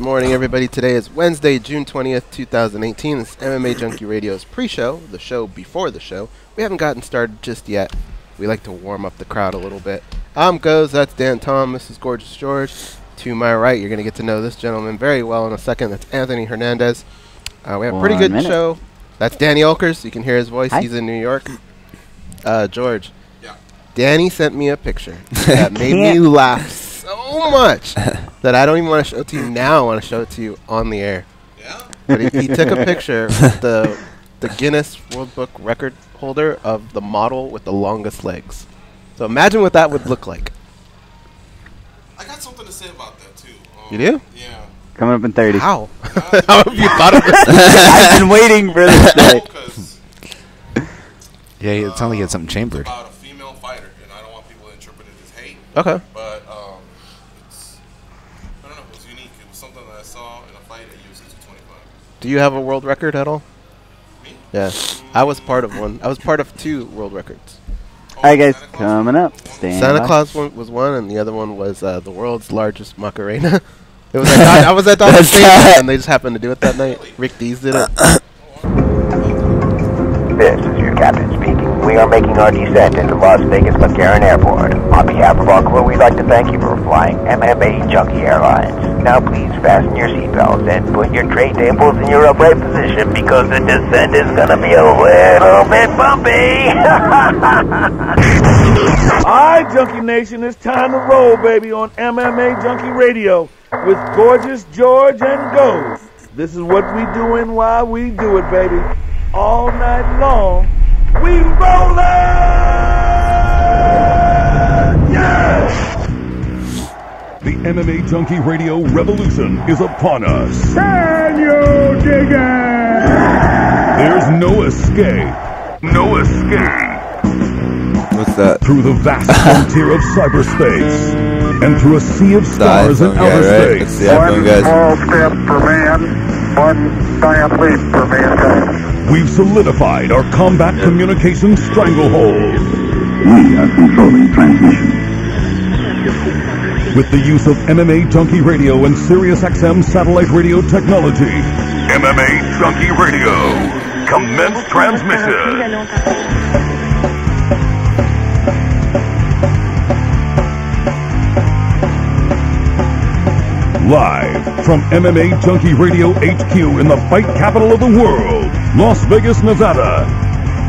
morning, everybody. Today is Wednesday, June 20th, 2018. This is MMA Junkie Radio's pre-show, the show before the show. We haven't gotten started just yet. We like to warm up the crowd a little bit. I'm Goes, that's Dan Tom, this is Gorgeous George. To my right, you're going to get to know this gentleman very well in a second. That's Anthony Hernandez. We have a pretty good show. That's Danny Olkers. You can hear his voice. Hi. He's in New York. George. Yeah. Danny sent me a picture that made me laugh so much that I don't even want to show it to you now. I want to show it to you on the air. Yeah. But he took a picture with the Guinness World Book record holder of the model with the longest legs. So imagine what that would look like. I got something to say about that too. You do? Yeah. Coming up in 30. How? How have you thought of this? I've been waiting for this day. Yeah, it sounded like he had something chambered. About a female fighter, and I don't want people to interpret it as hate. Okay. But it's, I don't know, it was unique. It was something that I saw in a fight at UFC 225. Do you have a world record at all? Me? Yeah. I was part of one. I was part of 2 world records. Alright guys, coming up. Santa Claus was one, and the other one was the world's largest Macarena. It was I was at Dodger Stadium, and they just happened to do it that night. Rick Dees did it. This is your captain speaking. We are making our descent into Las Vegas McCarran Airport. On behalf of our crew, we'd like to thank you for flying MMAjunkie Airlines. Now please fasten your seatbelts and put your tray tables in your upright position because the descent is going to be a little bit bumpy. Alright, Junkie Nation, it's time to roll, baby, on MMA Junkie Radio with Gorgeous George and Goes. This is what we doing while we do it, baby. All night long, we rollin'! Yeah! The MMA Junkie Radio revolution is upon us. Can you dig it? There's no escape. No escape. What's that? Through the vast frontier of cyberspace and through a sea of stars in outer space. It's the iPhone, guys. Small step for man, one giant leap for mankind. We've solidified our combat communication stranglehold. We are controlling transmission. With the use of MMA Junkie Radio and SiriusXM satellite radio technology. MMA Junkie Radio. Commence transmission. Live from MMA Junkie Radio HQ in the fight capital of the world, Las Vegas, Nevada.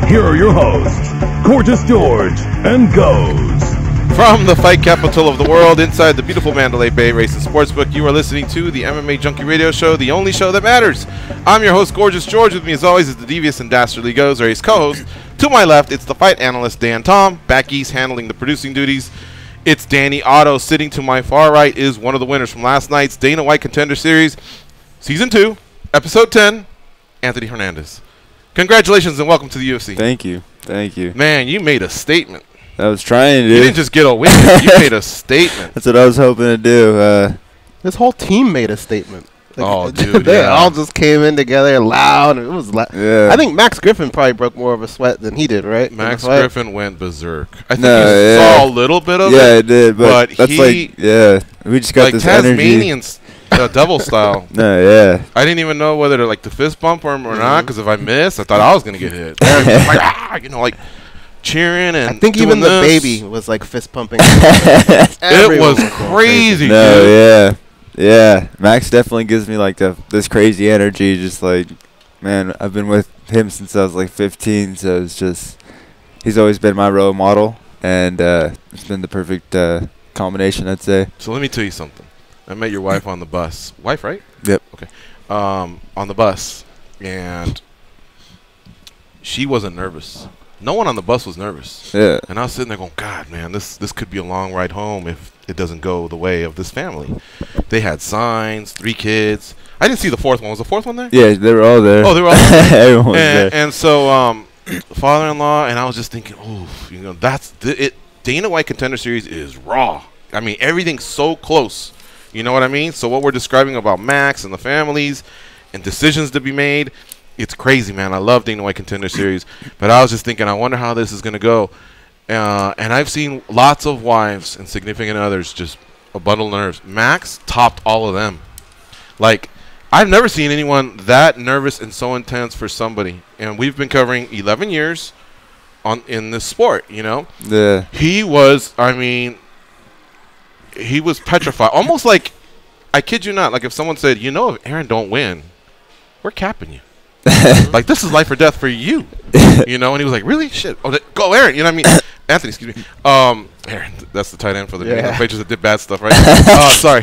Here are your hosts, Gorgeous George and Goes. From the fight capital of the world, inside the beautiful Mandalay Bay Racing Sportsbook, you are listening to the MMA Junkie Radio Show, the only show that matters. I'm your host, Gorgeous George. With me, as always, is the devious and dastardly Goes, or his co-host. To my left, it's the fight analyst, Dan Tom. Back east, handling the producing duties. It's Danny Otto. Sitting to my far right is one of the winners from last night's Dana White Contender Series, Season 2, Episode 10, Anthony Hernandez. Congratulations and welcome to the UFC. Thank you. Thank you. Man, you made a statement. I was trying to. You didn't just get a win. You made a statement. That's what I was hoping to do. This whole team made a statement. Oh, dude, they all just came in together loud. And it was yeah. I think Max Griffin probably broke more of a sweat than he did, right? Max Griffin went berserk. I think you saw a little bit of it. Yeah, I did, but that's he, we just got like this Tasmanian devil style. No, yeah. I didn't even know whether to the fist bump him or not, because if I missed, I thought I was gonna get hit. Like cheering and I think even the baby was like fist pumping. It was crazy. No, dude. Yeah, Max definitely gives me like this crazy energy. Just like, man, I've been with him since I was like 15, so it's just he's always been my role model, and it's been the perfect combination, I'd say. So let me tell you something. I met your wife on the bus. Wife, right? Yep. Okay. On the bus, and she wasn't nervous. No one on the bus was nervous. Yeah. And I was sitting there going, God, man, this could be a long ride home if it doesn't go the way of this family. They had signs, 3 kids. I didn't see the 4th one. Was the 4th one there? Yeah, they were all there. Oh, they were all there. Everyone was there. And so, father-in-law, and I was just thinking, that's it. Dana White Contender Series is raw. I mean, everything's so close. You know what I mean? So what we're describing about Max and the families and decisions to be made, it's crazy, man. I love Dana White Contender Series, but I was just thinking, I wonder how this is going to go. And I've seen lots of wives and significant others just a bundle of nerves. Max topped all of them. Like, I've never seen anyone that nervous and so intense for somebody. And we've been covering 11 years in this sport, you know? Yeah. He was, I mean, he was petrified. Almost like, I kid you not, like if someone said, you know, if Aaron don't win, we're capping you. Like, this is life or death for you. You know? And he was like, really? Shit. Oh, go, Aaron. You know what I mean? Anthony, excuse me. Aaron, that's the tight end for the New England Patriots that did bad stuff, right? Sorry.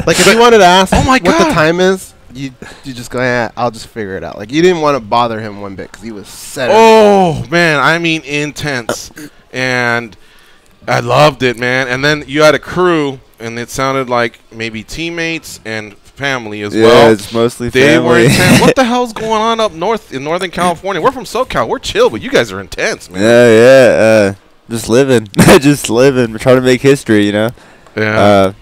Like, if you wanted to ask oh my what God. the time is, you just go, yeah, I'll just figure it out. Like, you didn't want to bother him one bit because he was set. Oh, man. I mean, intense. And I loved it, man. And then you had a crew, and it sounded like maybe teammates and family as well. Yeah, it's mostly they family. were intense. What the hell's going on up north in Northern California? We're from SoCal. We're chill, but you guys are intense, man. Yeah. Just living. Just living. We're trying to make history, you know? Yeah.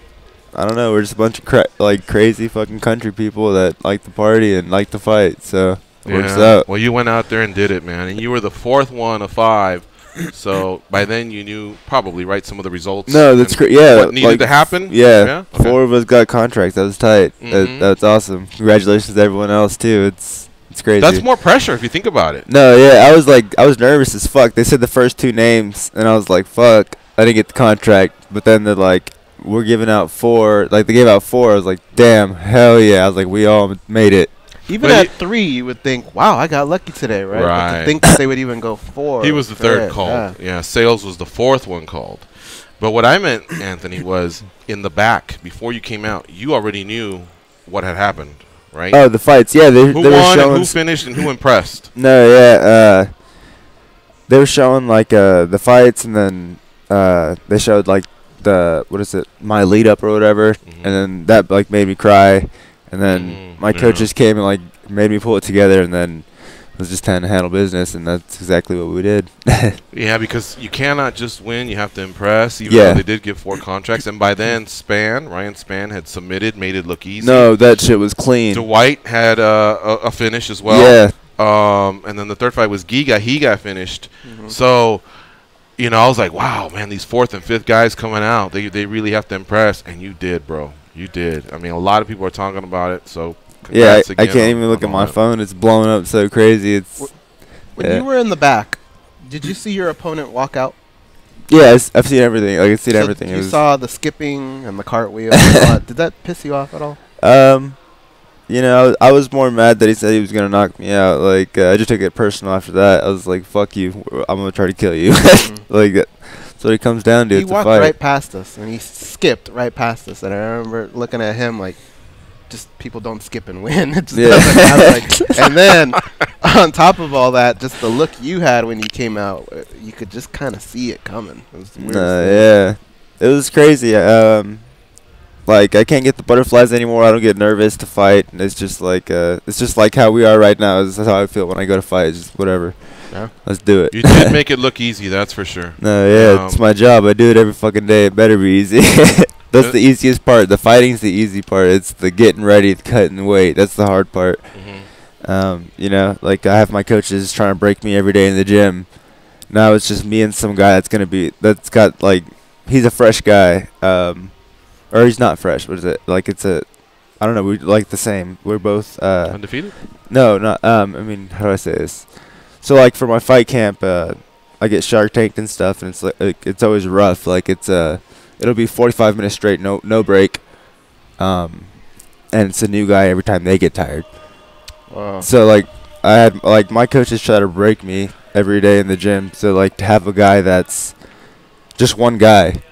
I don't know. We're just a bunch of crazy fucking country people that like to party and like to fight. So it works out. Well, you went out there and did it, man. And you were the fourth one of 5. So by then you knew probably, right, some of the results. No, that's great. Yeah. What needed to happen? Yeah. Okay. 4 of us got contracts. That was tight. That's awesome. Congratulations to everyone else, too. It's crazy. That's more pressure if you think about it. No, yeah. I was nervous as fuck. They said the first 2 names, and I was like, fuck. I didn't get the contract. But then they're like, we're giving out 4. Like, they gave out 4. I was like, damn, hell yeah. I was like, we all made it. Even at 3, you would think, wow, I got lucky today, right? But to think that they would even go 4. He was the third called. Yeah, Sales was the 4th one called. But what I meant, Anthony, was in the back, before you came out, you already knew what had happened, right? Oh, the fights. Yeah, they who were won showing and who finished and who impressed? No, yeah. They were showing, like, the fights, and then they showed, like, my lead-up or whatever, and then that, like, made me cry. And then my coaches came and, like, made me pull it together, and then it was just time to handle business, and that's exactly what we did. Yeah, because you cannot just win. You have to impress, even though they did give 4 contracts. And by then, Ryan Spann had submitted, made it look easy. No, that shit was clean. Dwight had a finish as well. Yeah. And then the third fight was Giga. He got finished. So, you know, I was like, wow, man, these 4th and 5th guys coming out, they really have to impress. And you did, bro. You did. I mean, a lot of people are talking about it, so yeah, I can't even look at my phone. It's blowing up so crazy. When you were in the back, did you see your opponent walk out? Yeah, I've seen everything. Like, I've seen everything. You saw the skipping and the cartwheel. Did that piss you off at all? You know, I was more mad that he said he was gonna knock me out. Like, I just took it personal after that. I was like, "Fuck you! I'm gonna try to kill you." Like, that's what it comes down to. He walked right past us, and he skipped right past us. And I remember looking at him like, just people don't skip and win. It just doesn't happen. And then on top of all that, just the look you had when you came out, you could just kind of see it coming. It was the weirdest thing. Yeah, it was crazy. Like, I can't get the butterflies anymore. I don't get nervous to fight. And it's just like how we are right now. This is how I feel when I go to fight. It's just whatever. Yeah. Let's do it. You did make it look easy, that's for sure. No, yeah, it's my job. I do it every fucking day. It better be easy. That's the easiest part. The fighting's the easy part. It's the getting ready, the cutting weight. That's the hard part. You know, like, I have my coaches trying to break me every day in the gym. Now it's just me and some guy that's got, like, he's a fresh guy. Or he's not fresh. What is it? Like, I don't know. We're like the same. We're both undefeated? No, not. I mean, how do I say this? So, like, for my fight camp, I get Shark Tanked and stuff, and it's like it's always rough. Like, it'll be 45 minutes straight, no break. And it's a new guy every time they get tired. Wow. So, like, my coaches try to break me every day in the gym. So, like, to have a guy that's just one guy,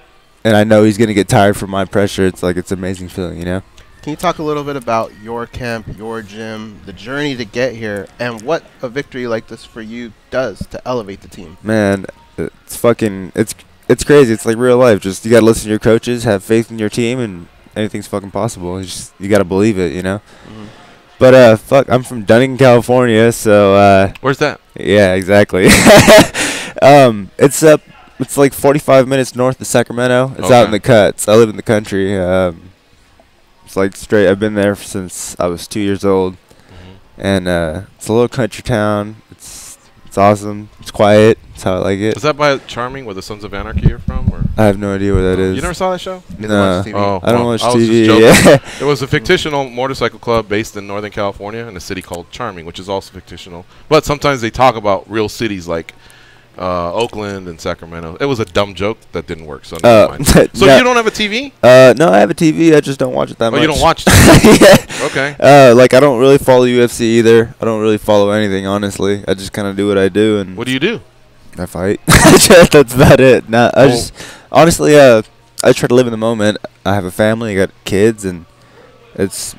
and I know he's going to get tired from my pressure, it's like, it's an amazing feeling, you know? Can you talk a little bit about your camp, your gym, the journey to get here, and what a victory like this for you does to elevate the team? Man, it's it's crazy. It's like real life. Just, you got to listen to your coaches, have faith in your team, and anything's fucking possible. You got to believe it, you know? But, fuck, I'm from Dunedin, California, so, where's that? Yeah, exactly. It's like 45 minutes north of Sacramento. It's out in the cuts. I live in the country. It's like straight. I've been there since I was 2 years old, and it's a little country town. It's awesome. It's quiet. That's how I like it. Is that by Charming, where the Sons of Anarchy are from? Or? I have no idea what that is. You never saw that show? No. watch TV. Oh, I don't well, watch I was TV. just joking. Yeah. It was a fictional motorcycle club based in Northern California in a city called Charming, which is also fictional. But sometimes they talk about real cities like Oakland and Sacramento. It was a dumb joke that didn't work, so never mind. So no. you don't have a TV? No, I have a TV. I just don't watch it that much. Oh, you don't watch TV? Yeah. Okay. Like I don't really follow UFC either. I don't really follow anything, honestly. I just kind of do what I do, and What do you do? I fight. That's about it. Nah, I just honestly, I try to live in the moment. I have a family. I got kids, and it's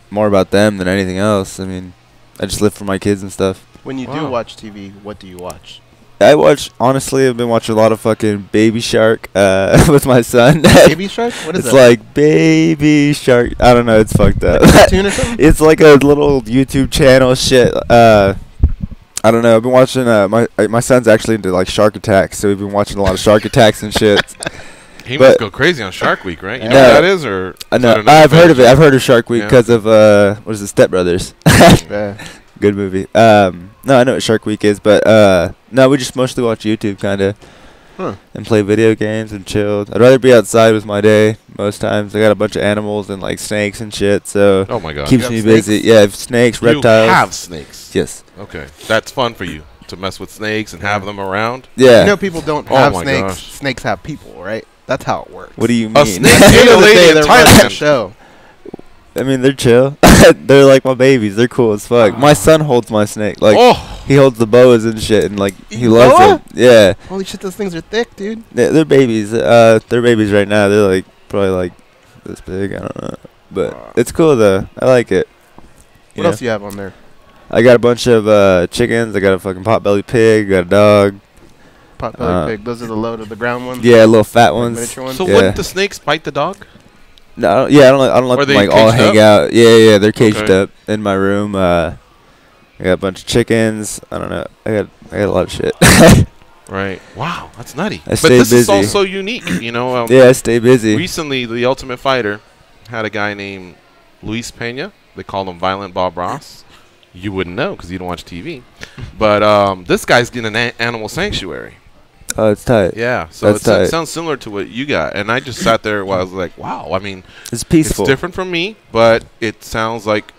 more about them than anything else. I mean, I just live for my kids and stuff. When you do watch TV, what do you watch? I watch, honestly, I've been watching a lot of fucking Baby Shark with my son. Baby Shark? What is It's that? like Baby Shark. I don't know. It's fucked up. Like a cartoon or something? It's like a little YouTube channel shit. I don't know. I've been watching. My son's actually into like Shark Attacks, so we've been watching a lot of Shark Attacks and shit. He But- must go crazy on Shark Week, right? You know No. what that is? Or is that No, another I've heard of it. show? I've heard of Shark Week Yeah. because of what is it, Step Brothers? Yeah. Good movie. No, I know what Shark Week is, but no, we just mostly watch YouTube, kind of, and play video games and chilled. I'd rather be outside with my day most times. I got a bunch of animals and like snakes and shit, so Oh my God. keeps You me have busy. snakes? Yeah, I have snakes, reptiles. You have snakes. Yes. Okay, that's fun for you to mess with snakes and have them around. Yeah. You know, people don't Oh have my snakes. gosh. Snakes have people, right? That's how it works. What do you mean? A snake At the ate end a of the lady day, in they're running the Thailand. show. I mean, they're chill. They're like my babies. They're cool as fuck. My son holds my snake. Like Oh, he holds the boas and shit, and like he Boa? loves them. Yeah. Holy shit, those things are thick, dude. They're babies. They're babies right now. They're like probably like this big. I don't know, but it's cool though. I like it. You What know? else do you have on there? I got a bunch of chickens. I got a fucking potbelly pig. Got a dog. Potbelly pig. Those are the low to the ground ones? Yeah, little fat Like ones. miniature ones? so Yeah. wouldn't the snakes bite the dog? No, I don't let Are them they like all caged hang out. Yeah, they're caged Okay. up in my room. I got a bunch of chickens. I don't know. I got a lot of shit. Right. Wow, that's nutty. I But stay this is busy. also unique, you know. Yeah, I stay busy. Recently, the Ultimate Fighter had a guy named Luis Pena. They called him Violent Bob Ross. You wouldn't know because you don't watch TV. But this guy's getting an animal sanctuary. Oh, it's tight. Yeah, so That's it tight. sounds similar to what you got. And I just sat there while I was like, wow. I mean, It's peaceful. it's different from me, but it sounds like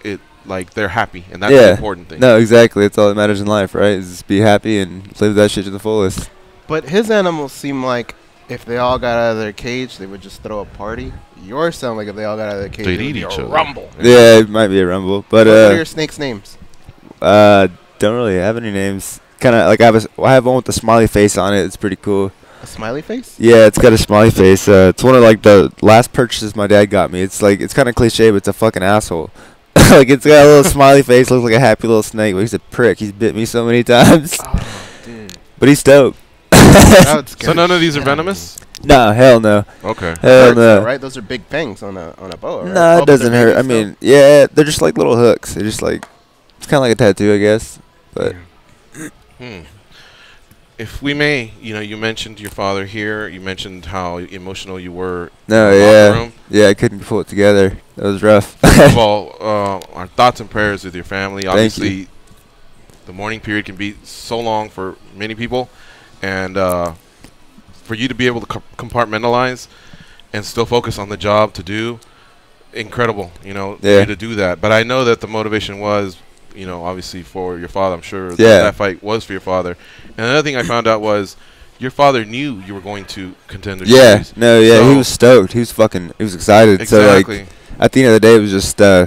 they're happy, and that's Yeah. the important thing. No, exactly. It's all that matters in life, right? Is just be happy and live that shit to the fullest. But his animals seem like if they all got out of their cage, they would just throw a party. Yours sound like if they all got out of their cage, They'd it would eat be each a other. rumble. Yeah, it might be a rumble, but What are your snakes' names? don't really have any names. Kind of like I have one with a smiley face on it. It's pretty cool. A smiley face? Yeah, it's got a smiley face. It's one of like the last purchases my dad got me. It's like it's kind of cliche, but it's a fucking asshole. Like it's got a little smiley face, looks like a happy little snake, but he's a prick. He's bit me so many times. Oh, dude. But he's dope. That would scare So none the of these are shit out of me. venomous? No, hell no. Okay. Hell Hurts though, no. right? Those are big fangs on a boa, right? No, Oh, it but they're doesn't hurt. I babies, though? mean, yeah, they're just like little hooks. They're just like it's kind of like a tattoo, I guess. But If we may, you know, you mentioned your father here. You mentioned how emotional you were no, in the yeah, locker room. yeah, I couldn't pull it together. That was rough. First of all, our thoughts and prayers with your family. Thank Obviously, the mourning period can be so long for many people, and for you to be able to compartmentalize and still focus on the job to do, incredible. You know, for Yeah. you to do that. But I know that the motivation was, you know, obviously for your father. I'm sure Yeah. that fight was for your father. And another thing I found out was your father knew you were going to Contender Yeah, Series. no, yeah, So- he was stoked. He was excited. Exactly. So like, at the end of the day, it was just I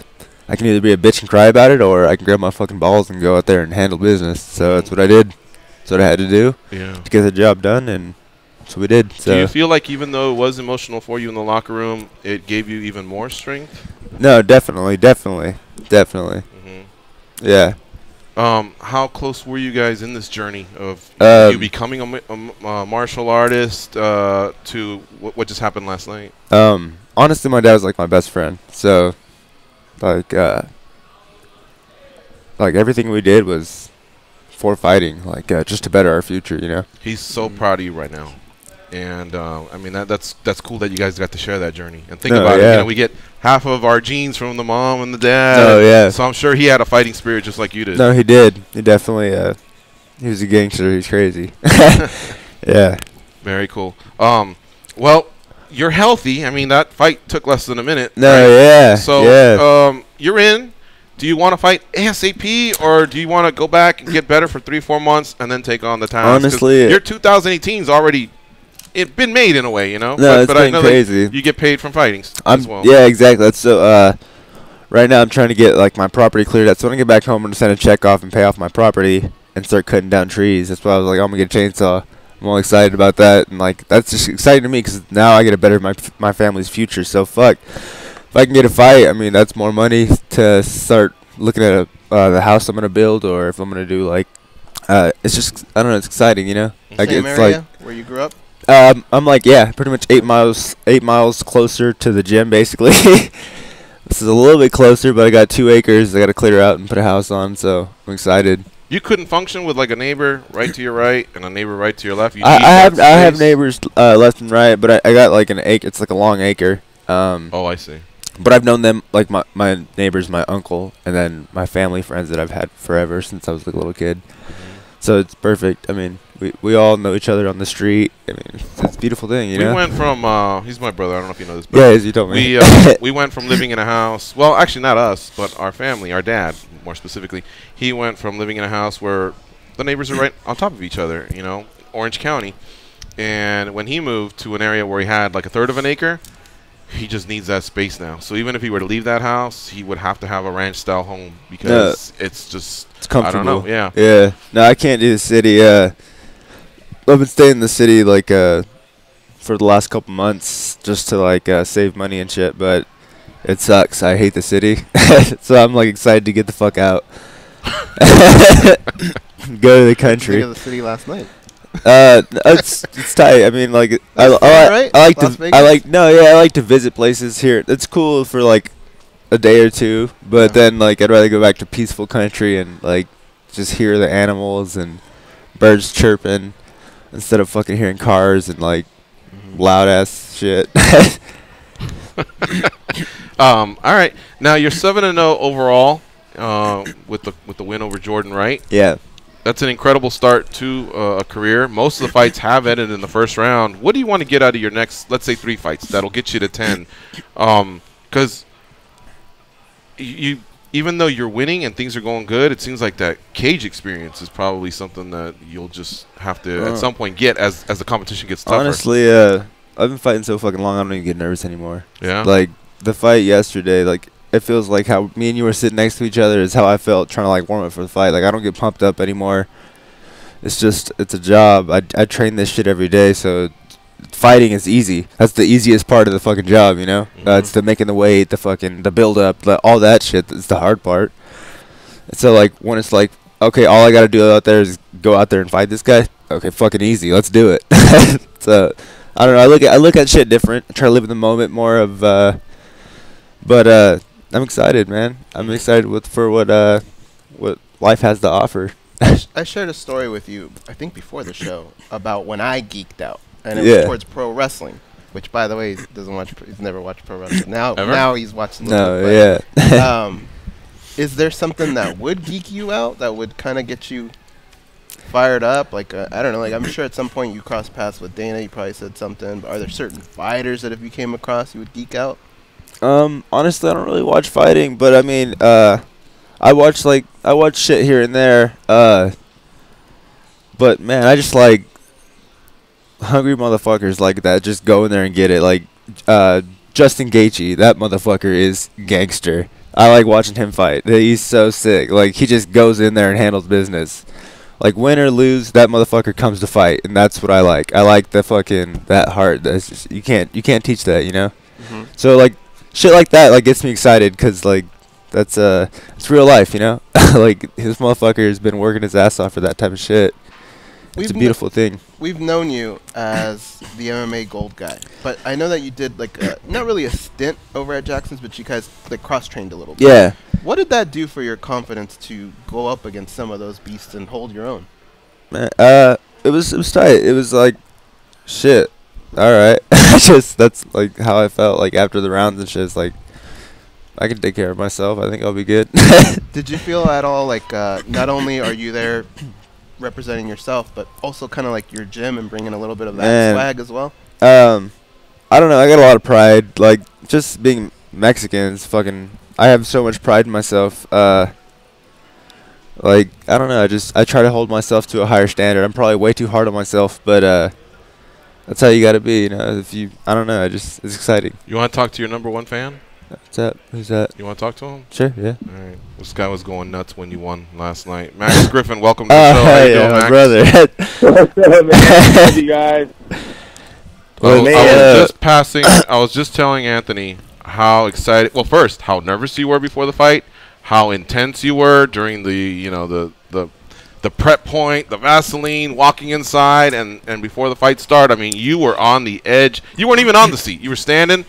can either be a bitch and cry about it, or I can grab my fucking balls and go out there and handle business. So that's what I did. That's what I had to do Yeah. to get the job done, and that's what we did. Do So you feel like even though it was emotional for you in the locker room, it gave you even more strength? no, definitely. Mm-hmm. Yeah. How close were you guys in this journey of Um, you becoming a martial artist to what just happened last night? Honestly, my dad was like my best friend. So, like everything we did was for fighting, like just to better our future, you know. He's so proud of you right now, and I mean that's cool that you guys got to share that journey. And think No, about it, yeah. you know, we get half of our genes from the mom and the dad. Oh, yeah. So I'm sure he had a fighting spirit just like you did. No, he did. He definitely. He was a gangster. He's crazy. Yeah. Very cool. Well, you're healthy. I mean, that fight took less than a minute. No, right? yeah. So, yeah. You're in. Do you want to fight ASAP, or do you want to go back and get better for 3-4 months and then take on the task? Honestly, your 2018's already been made in a way, you know. No, but it's I know crazy. That you get paid from fighting as well. Yeah, exactly. That's so. Right now, I'm trying to get like my property cleared out. So when I get back home, I'm gonna send a check off and pay off my property and start cutting down trees. That's why I was like, I'm gonna get a chainsaw. I'm all excited about that, and like that's just exciting to me because now I get to better my family's future. So fuck, if I can get a fight, I mean that's more money to start looking at the house I'm gonna build, or if I'm gonna do like, it's just I don't know, it's exciting, you know. Like Same it's area like where you grew up. I'm like pretty much 8 miles closer to the gym basically. This is a little bit closer, but I got 2 acres I got to clear out and put a house on, so I'm excited. You couldn't function with like a neighbor right to your right and a neighbor right to your left. I have neighbors left and right, but I got like an acre. It's like a long acre. Oh, I see. But I've known them, like my neighbors, my uncle, and then my family friends that I've had forever since I was like a little kid. So it's perfect. I mean, we all know each other on the street. I mean, it's a beautiful thing, you know? We went from, he's my brother. I don't know if you know this. But yeah, as you told me. We went from living in a house. Well, actually, not us, but our family, our dad, more specifically. He went from living in a house where the neighbors are right on top of each other, you know, Orange County. And when he moved to an area where he had like a third of an acre, he just needs that space now. So even if he were to leave that house, he would have to have a ranch-style home because it's just, it's comfortable. I don't know, yeah. Yeah. No, I can't do the city. I've been staying in the city like for the last couple months just to like save money and shit, but it sucks. I hate the city. So I'm like excited to get the fuck out. Go to the country. Go to the city last night. It's tight. I mean, like I like to visit places here. It's cool for like a day or two, but then like I'd rather go back to peaceful country and like just hear the animals and birds chirping instead of fucking hearing cars and like loud ass shit. All right, now you're 7-0 overall with the win over Jordan, right? Yeah. That's an incredible start to a career. Most of the fights have ended in the first round. What do you want to get out of your next, let's say, 3 fights that'll get you to 10? Because even though you're winning and things are going good, it seems like that cage experience is probably something that you'll just have to at some point get as the competition gets tougher. Honestly, I've been fighting so fucking long, I don't even get nervous anymore. Yeah. Like the fight yesterday, like. It feels like how me and you were sitting next to each other is how I felt trying to like warm up for the fight. Like I don't get pumped up anymore. It's just it's a job. I train this shit every day, so fighting is easy. That's the easiest part of the fucking job, you know. It's the making the weight, the build up, all that shit. That's the hard part. So like when it's like okay, all I gotta do out there is go out there and fight this guy. Okay, fucking easy. Let's do it. So I don't know. I look at shit different. I try to live in the moment more of. But I'm excited, man. I'm excited for what life has to offer. I shared a story with you, I think before the show, about when I geeked out, and it was towards pro wrestling. Which, by the way, he's never watched pro wrestling. Now he's watching. Is there something that would geek you out that would kind of get you fired up? Like I don't know. Like I'm sure at some point you crossed paths with Dana. You probably said something. But are there certain fighters that if you came across you would geek out? Honestly, I don't really watch fighting, but I mean, I watch shit here and there. But man, I just like hungry motherfuckers like that. Just go in there and get it. Like, Justin Gaethje, that motherfucker is gangster. I like watching him fight. He's so sick. Like, he just goes in there and handles business. Like, win or lose, that motherfucker comes to fight, and that's what I like. I like the fucking that heart. That's just you can't teach that, you know. So like. Shit like that like gets me excited because like that's it's real life, you know. Like this motherfucker has been working his ass off for that type of shit. It's a beautiful thing. We've known you as the MMA Gold guy, but I know that you did like not really a stint over at Jackson's, but you guys like cross trained a little bit. Yeah. What did that do for your confidence to go up against some of those beasts and hold your own? Man, it was tight. It was like shit. All right. That's like how I felt like after the rounds and shit. It's like I can take care of myself. I think I'll be good. Did you feel at all like not only are you there representing yourself, but also kind of like your gym and bringing a little bit of that swag as well? I don't know. I got a lot of pride. Like, just being Mexican is fucking. I have so much pride in myself. Like, I don't know. I try to hold myself to a higher standard. I'm probably way too hard on myself, but that's how you got to be. You know, I don't know. It's exciting. You want to talk to your number one fan? What's that? Who's that? You want to talk to him? Sure. Yeah. All right. This guy was going nuts when you won last night. Max Griffin, welcome to the show. How you doing, Max? Brother. What's up, man? You guys. Well, I was just telling Anthony how excited. Well, first, how nervous you were before the fight, how intense you were during the prep point, the Vaseline, walking inside, and before the fight started. I mean, you were on the edge. You weren't even on the seat. You were standing.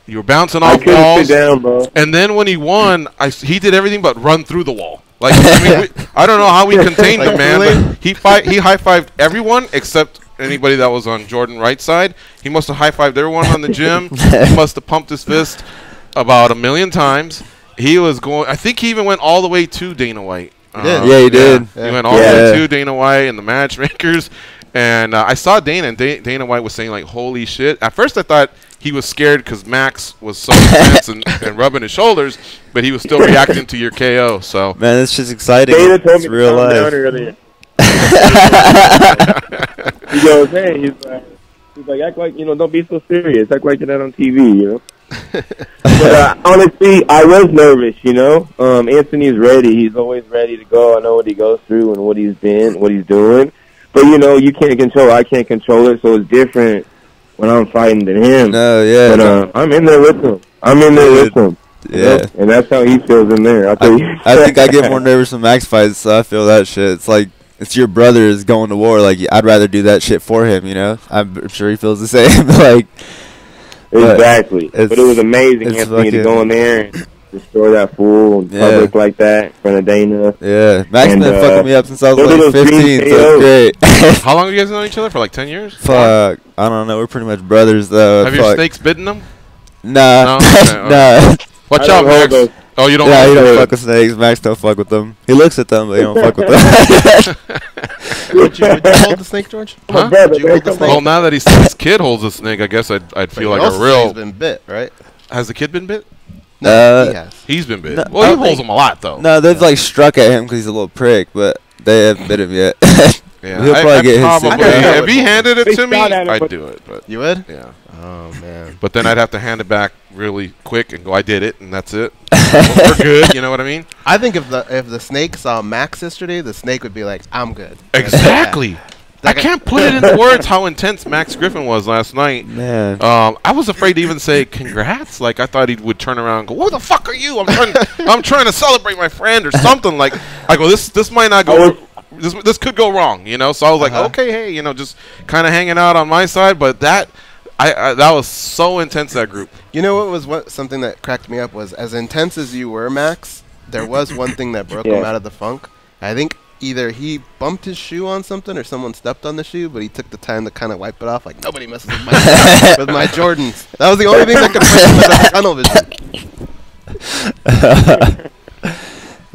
You were bouncing off walls. Sit down, bro. And then when he won, he did everything but run through the wall. Like, I mean, I don't know how we contained him, man. But he high-fived everyone except anybody that was on Jordan right side. He must have high-fived everyone on the gym. He must have pumped his fist about 1 million times. He was going. I think he even went all the way to Dana White. He did. Yeah. He went all the way to Dana White and the matchmakers. And I saw Dana, and Dana White was saying, like, holy shit. At first I thought he was scared because Max was so intense and rubbing his shoulders, but he was still reacting to your KO. So man, it's just exciting. Dana told it's me real to calm life. down earlier. He goes, hey, he's like, act like, don't be so serious. Act like you're not on TV, But honestly, I was nervous, Anthony's ready. He's always ready to go. I know what he goes through and what he's doing. But, you can't control it. I can't control it, so it's different when I'm fighting than him. No, yeah. But I'm in there with him. Yeah. And that's how he feels in there. I think I get more nervous when Max fights, so I feel that shit. It's like, it's your brother is going to war. Like, I'd rather do that shit for him, I'm sure he feels the same. Like, exactly. But it was amazing, Anthony, to go in there and destroy that fool in public like that in front of Dana. Yeah. Max been fucking me up since I was like 15, so it's great. How long have you guys known each other? For like 10 years? Fuck. I don't know. We're pretty much brothers, though. Have your snakes bitten them? Nah. No? Okay, nah. Watch out, Max. Oh, you don't? Yeah, he don't fuck with snakes. Max don't fuck with them. He looks at them, but he don't fuck with them. Would you hold the snake, George? Huh? Would you hold the snake? Well, now that his kid holds a snake, I guess I'd feel like a real. He's been bit, right? Has the kid been bit? No, he has. He's been bit. No, Well, he holds them a lot, though. No, they've like struck at him because he's a little prick, but they haven't bit him yet. Yeah, he'll probably get his sick if he handed it to me, I'd do it. But you would? Yeah. Oh man. But then I'd have to hand it back really quick and go, I did it, and that's it. We're good. You know what I mean? I think if the snake saw Max yesterday, the snake would be like, "I'm good." Exactly. I can't put it into words how intense Max Griffin was last night. Man. I was afraid to even say congrats. Like, I thought he would turn around and go, "Where the fuck are you? I'm trying to celebrate my friend," or something. Like, I go, this might not go. This could go wrong, So I was like, okay, hey, just kind of hanging out on my side. But that was so intense, that group. You know something that cracked me up was, as intense as you were, Max, there was one thing that broke him out of the funk. I think either he bumped his shoe on something or someone stepped on the shoe, but he took the time to kind of wipe it off. Like, nobody messes with my Jordans. That was the only thing that could bring him out of tunnel vision.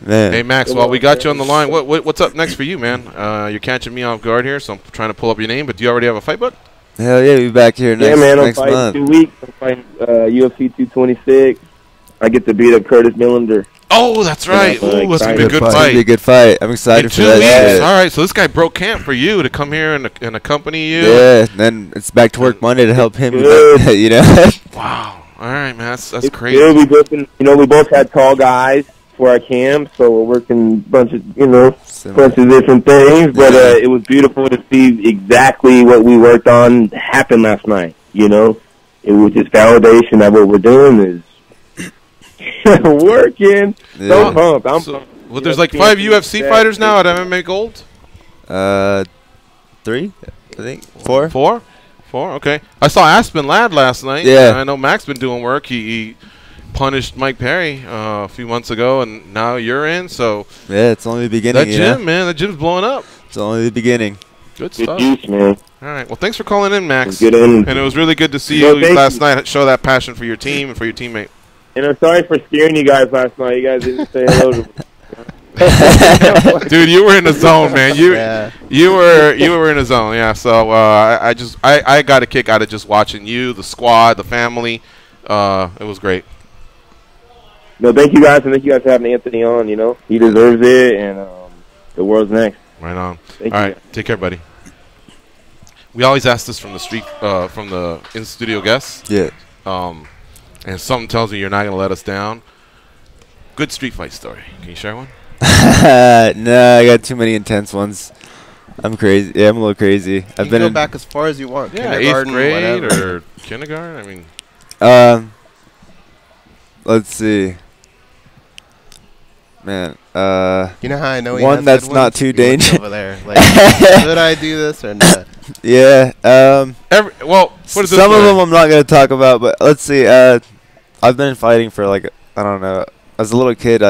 Man. Hey, Max, while we got you on the line, what's up next for you, man? You're catching me off guard here, so I'm trying to pull up your name, but do you already have a fight book? Hell yeah, we'll be back here next month. I'm fighting 2 weeks. I'm fighting UFC 226. I get to beat up Curtis Millender. Oh, that's right. Ooh, that's going to be a good fight. It's going to be a good fight. I'm excited for that. 2 weeks. All right, so this guy broke camp for you to come here and accompany you. Yeah, and then it's back to work Monday to help him. Wow. All right, man. That's crazy. Good. We both had tall guys for our camp, so we're working a bunch of different things. But it was beautiful to see exactly what we worked on happen last night. It was just validation that what we're doing is working. Yeah. So pumped. I'm pumped. Well, there's like 5 UFC fighters now at MMA Gold. 3, I think. 4. 4. Okay. I saw Aspen Ladd last night. Yeah. I know Mac's been doing work. He punished Mike Perry a few months ago, and now you're in. So yeah, it's only the beginning. That gym, man, that gym's blowing up. It's only the beginning. Good stuff. Juice, man. All right. Well, thanks for calling in, Max. Good and it was really good to see you last night show that passion for your team and for your teammate. And I'm sorry for scaring you guys last night. You guys didn't say hello to me. Dude, you were in the zone, man. You Yeah. you were in the zone. Yeah. So I got a kick out of just watching you, the squad, the family. It was great. No, thank you guys, and thank you guys for having Anthony on. You know, he deserves it, and the world's next. Right on. Thank All you. right, take care, buddy. We always ask this from the street, from the in-studio guests. Yeah. And something tells me you're not gonna let us down. Good street fight story. Can you share one? No, I got too many intense ones. I'm crazy. Yeah, I'm a little crazy. You I've can been go in back as far as you want. Yeah, 8th Kindergarten, grade whatever. or kindergarten. I mean, let's see. Man, You know how I know he one has that's good not ones? too He looks dangerous. over there. Like, should I do this or not? Yeah. well, put it this Some of way. them I'm not gonna talk about, but let's see. I've been fighting for like I don't know. As a little kid,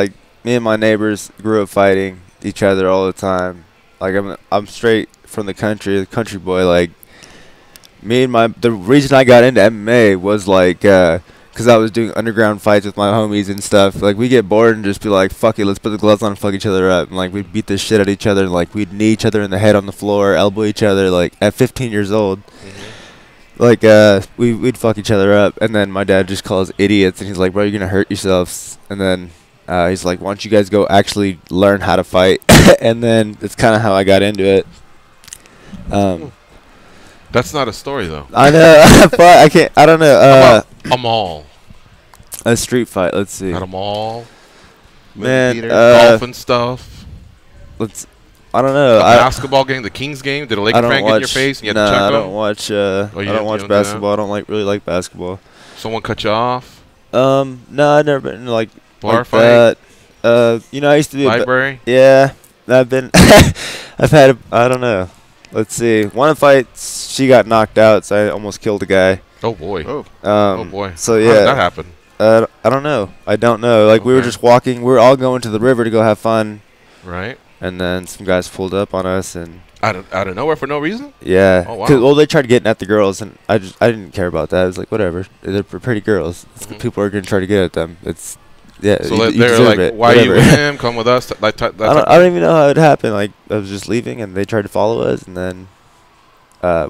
me and my neighbors grew up fighting each other all the time. Like I'm straight from the country boy. Like the reason I got into MMA was like because I was doing underground fights with my homies and stuff. Like we get bored and just be like, fuck it, let's put the gloves on and fuck each other up. And like we'd beat the shit out of each other and like we'd knee each other in the head on the floor, elbow each other. Like at 15 years old. Like we'd fuck each other up, and then my dad just calls idiots, and he's like, "Bro, you're gonna hurt yourselves." And then he's like, "Why don't you guys go actually learn how to fight?" And then it's kind of how I got into it. That's not a story though. I know, but I can't. I don't know. How about a mall? A street fight. Let's see. At a mall. Man, Golf and stuff. I don't know. A basketball game, the Kings game. Did a Laker fan get in your face and you had to check I them? don't watch. Oh, I don't watch basketball. I don't really like basketball. Someone cut you off? No, I've never been in like Bar like fight? that. I used to be Library? Yeah, I've been. I've had. I don't know. Let's see. One of the fights, she got knocked out, so I almost killed a guy. Oh boy. Oh boy. So How yeah. did that happen? I don't know. I don't know. Like we were just walking. We were all going to the river to go have fun. Right. And then some guys pulled up on us and. Out of nowhere for no reason? Yeah. Oh, wow. Well, they tried getting at the girls, and I didn't care about that. I was like, whatever. They're pretty girls. People are gonna try to get at them. It's yeah. So you they're deserve like, it. why are you Whatever. with him? Come with us. I don't even know how it happened. Like I was just leaving, and they tried to follow us, and then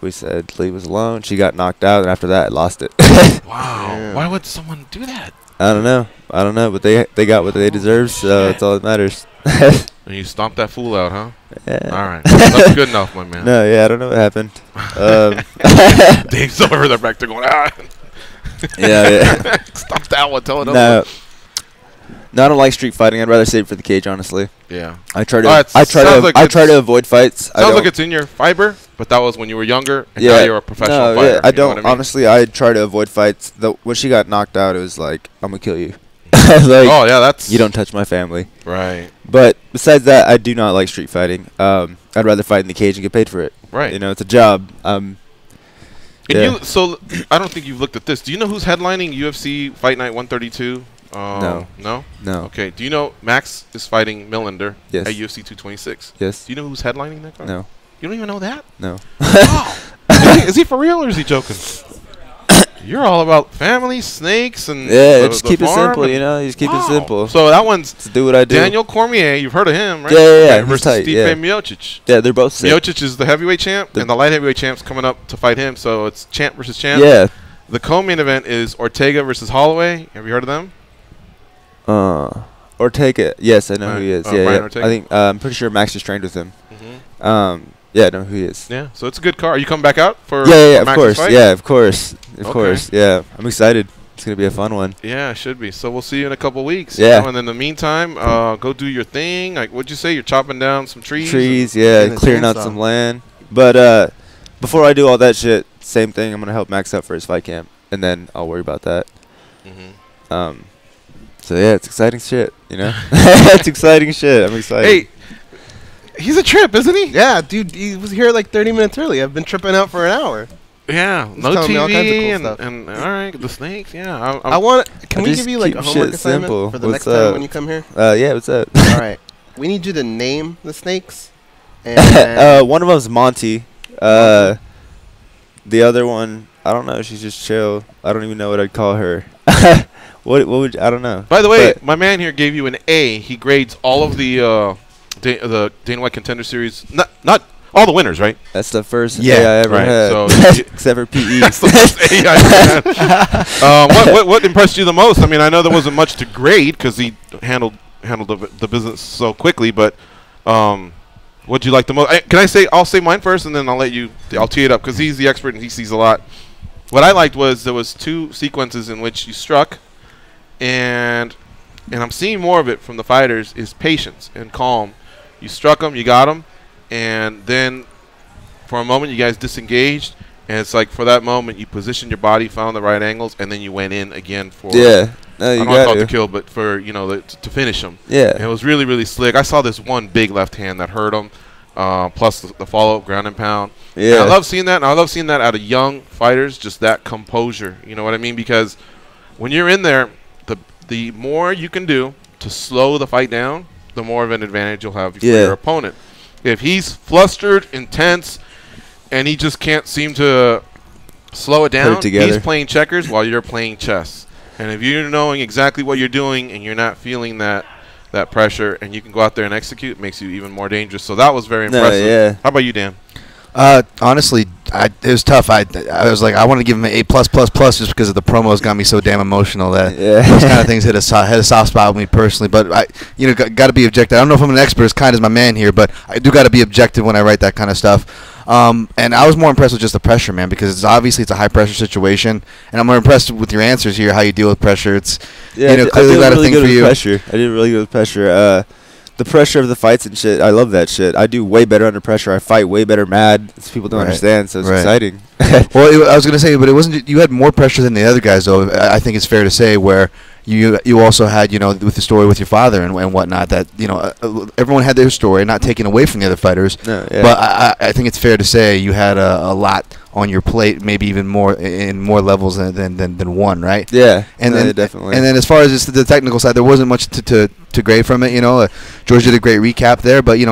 we said leave us alone. She got knocked out, and after that, I lost it. Wow. Yeah. Why would someone do that? I don't know, but they got what they deserve, so that's all that matters. And you stomped that fool out, huh? Yeah. All right. That's good enough, my man. No, yeah, I don't know what happened. Dave's over there back there going, ah. Yeah. Stop that one. Tell it No. No, I don't like street fighting. I'd rather save it for the cage, honestly. Yeah. I try to avoid fights. Sounds like it's in your fiber, but that was when you were younger, and now you're a professional fighter. Yeah, I don't. Honestly, I try to avoid fights. When she got knocked out, it was like, I'm going to kill you. Like, oh, yeah, that's... You don't touch my family. Right. But besides that, I do not like street fighting. I'd rather fight in the cage and get paid for it. Right. You know, it's a job. Yeah. So, I don't think you've looked at this. Do you know who's headlining UFC Fight Night 132? No. No? No. Okay. Do you know Max is fighting Millender Yes. at UFC 226? Yes. Do you know who's headlining that card? No. You don't even know that? No. Wow. Is he for real or is he joking? You're all about family, snakes, and just keep it simple, you know. Just keep it simple. So that one's to do what I do. Daniel Cormier. You've heard of him, right? Yeah. Versus tight, Stipe Miocic. Yeah, they're both sick. Miocic is the heavyweight champ, and the light heavyweight champ's coming up to fight him. So it's champ versus champ. Yeah. The co-main event is Ortega versus Holloway. Have you heard of them? Ortega. Yes, I know who he is. Brian Ortega? I think I'm pretty sure Max just trained with him. Yeah, I know who he is. Yeah, so it's a good car. Are you coming back out for Yeah, for of course. fight? Yeah, of course. Of course. Yeah, I'm excited. It's going to be a fun one. Yeah, it should be. So we'll see you in a couple weeks. Yeah. You know? And in the meantime, go do your thing. Like, what'd you say? You're chopping down some trees? Yeah, clearing out some land. But before I do all that shit, same thing. I'm going to help Max out for his fight camp, and then I'll worry about that. So, yeah, it's exciting shit, you know? It's exciting shit. I'm excited. Hey, he's a trip, isn't he? Yeah, dude, he was here like 30 minutes early. I've been tripping out for an hour. Yeah, He's no telling me all kinds of TV cool stuff. and all right, the snakes. Yeah, I want. Can we just give you like keep a homework shit assignment simple. for the What's next time up? when you come here? Yeah, what's up? All right, we need you to name the snakes. And one of them's Monty. The other one, I don't know. She's just chill. I don't even know what I'd call her. What would I don't know. By the way, my man here gave you an A. He grades all of the Dana White Contender Series. Not all the winners, right? That's the first Yeah, A I ever had. So except for PE. That's the first A I ever had. What impressed you the most? I mean, I know there wasn't much to grade because he handled the business so quickly. But what'd you like the most? Can I say? I'll say mine first, and then I'll tee it up because he's the expert and he sees a lot. What I liked was there was 2 sequences in which you struck, and I'm seeing more of it from the fighters is patience and calm. You struck them, you got them, and then for a moment you guys disengaged, and it's like for that moment you positioned your body, found the right angles, and then you went in again for Yeah. No, you I don't want to call it the kill, but for to finish him. Yeah. And it was really, really slick. I saw this one big left hand that hurt him, plus the follow-up ground and pound. Yeah. And I love seeing that, and I love seeing that out of young fighters, just that composure. You know what I mean? Because when you're in there, the more you can do to slow the fight down, the more of an advantage you'll have for your opponent. If he's flustered, intense, and he just can't seem to slow it down, he's playing checkers while you're playing chess. And if you're knowing exactly what you're doing and you're not feeling that pressure and you can go out there and execute, it makes you even more dangerous. So that was very impressive. Yeah. How about you, Dan? Honestly, it was tough. I was like, I want to give him an A+++ just because of the promos got me so damn emotional that those kind of things hit a soft spot with me personally. But I, got to be objective. I don't know if I'm an expert as kind as my man here, but I do got to be objective when I write that kind of stuff. And I was more impressed with just the pressure, man, because it's a high pressure situation, and I'm more impressed with your answers here, how you deal with pressure. It's clearly got a thing for you. I did really good with pressure. The pressure of the fights and shit, I love that shit. I do way better under pressure. I fight way better mad. People don't understand, so it's exciting. Well, I was gonna say, but it wasn't. You had more pressure than the other guys, though. I think it's fair to say, where you also had, with the story with your father and whatnot, that everyone had their story, not taken away from the other fighters. No, yeah. But I think it's fair to say you had a lot on your plate, maybe even more in more levels than one, right? Yeah, and then definitely. And then as far as just the technical side, there wasn't much to grade from it. George did a great recap there, but he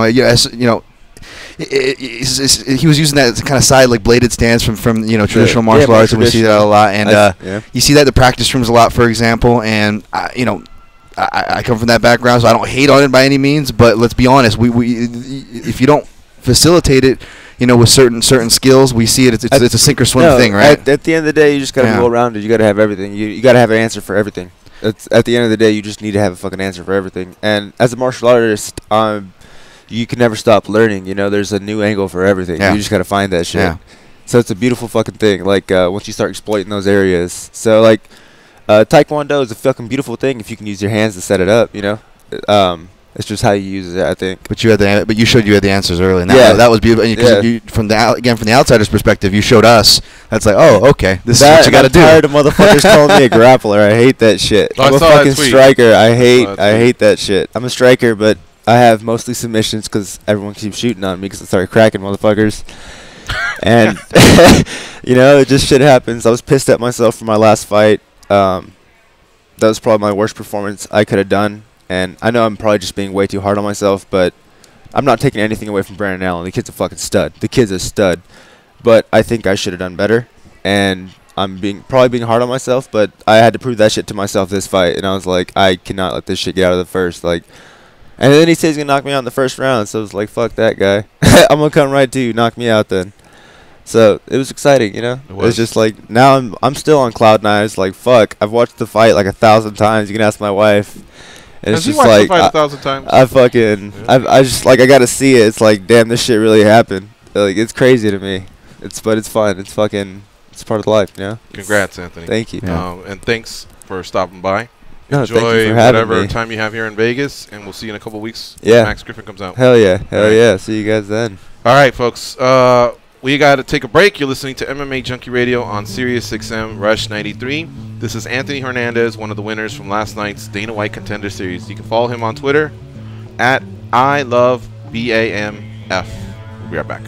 was using that kind of side like bladed stance from traditional martial arts, and we see that a lot. And you see that in the practice rooms a lot, for example. And I come from that background, so I don't hate on it by any means. But let's be honest, if you don't facilitate it, with certain skills, we see it. It's a sink or swim thing, right? At the end of the day, you just gotta be well rounded. You gotta have everything. You gotta have an answer for everything. At the end of the day, you just need to have a fucking answer for everything. And as a martial artist, you can never stop learning. There's a new angle for everything. You just gotta find that shit. Yeah. So it's a beautiful fucking thing. Like once you start exploiting those areas. So like Taekwondo is a fucking beautiful thing if you can use your hands to set it up. It's just how you use it, I think. But you showed you had the answers early. And that was beautiful. And from the outsider's perspective, you showed us. That's like, oh, okay, this is what you got to do. I'm tired of motherfuckers calling me a grappler. I hate that shit. I'm a fucking striker. I hate that shit. I'm a striker, but I have mostly submissions because everyone keeps shooting on me because I started cracking motherfuckers. And it just shit happens. I was pissed at myself for my last fight. That was probably my worst performance I could have done. And I know I'm probably just being way too hard on myself, but I'm not taking anything away from Brandon Allen. The kid's a fucking stud. The kid's a stud. But I think I should have done better. And I'm probably being hard on myself, but I had to prove that shit to myself this fight. And I was like, I cannot let this shit get out of the first. And then he says he's going to knock me out in the first round. So I was like, fuck that guy. I'm going to come right to you. Knock me out then. So it was exciting, It was just like, now I'm still on cloud nine. It's like, fuck. I've watched the fight like 1,000 times. You can ask my wife. And Has it's he just watched like the fight 1,000 times? I just like I gotta see it. It's like, damn, this shit really happened. Like, it's crazy to me. But it's fun. It's part of the life, Congrats, Anthony. Thank you. And thanks for stopping by. No, Enjoy thank you for having whatever me. time you have here in Vegas, and we'll see you in a couple weeks when Max Griffin comes out. Hell yeah. See you guys then. All right, folks. We got to take a break. You're listening to MMA Junkie Radio on Sirius XM Rush 93. This is Anthony Hernandez, one of the winners from last night's Dana White Contender Series. You can follow him on Twitter at ILoveBAMF. We'll be right back.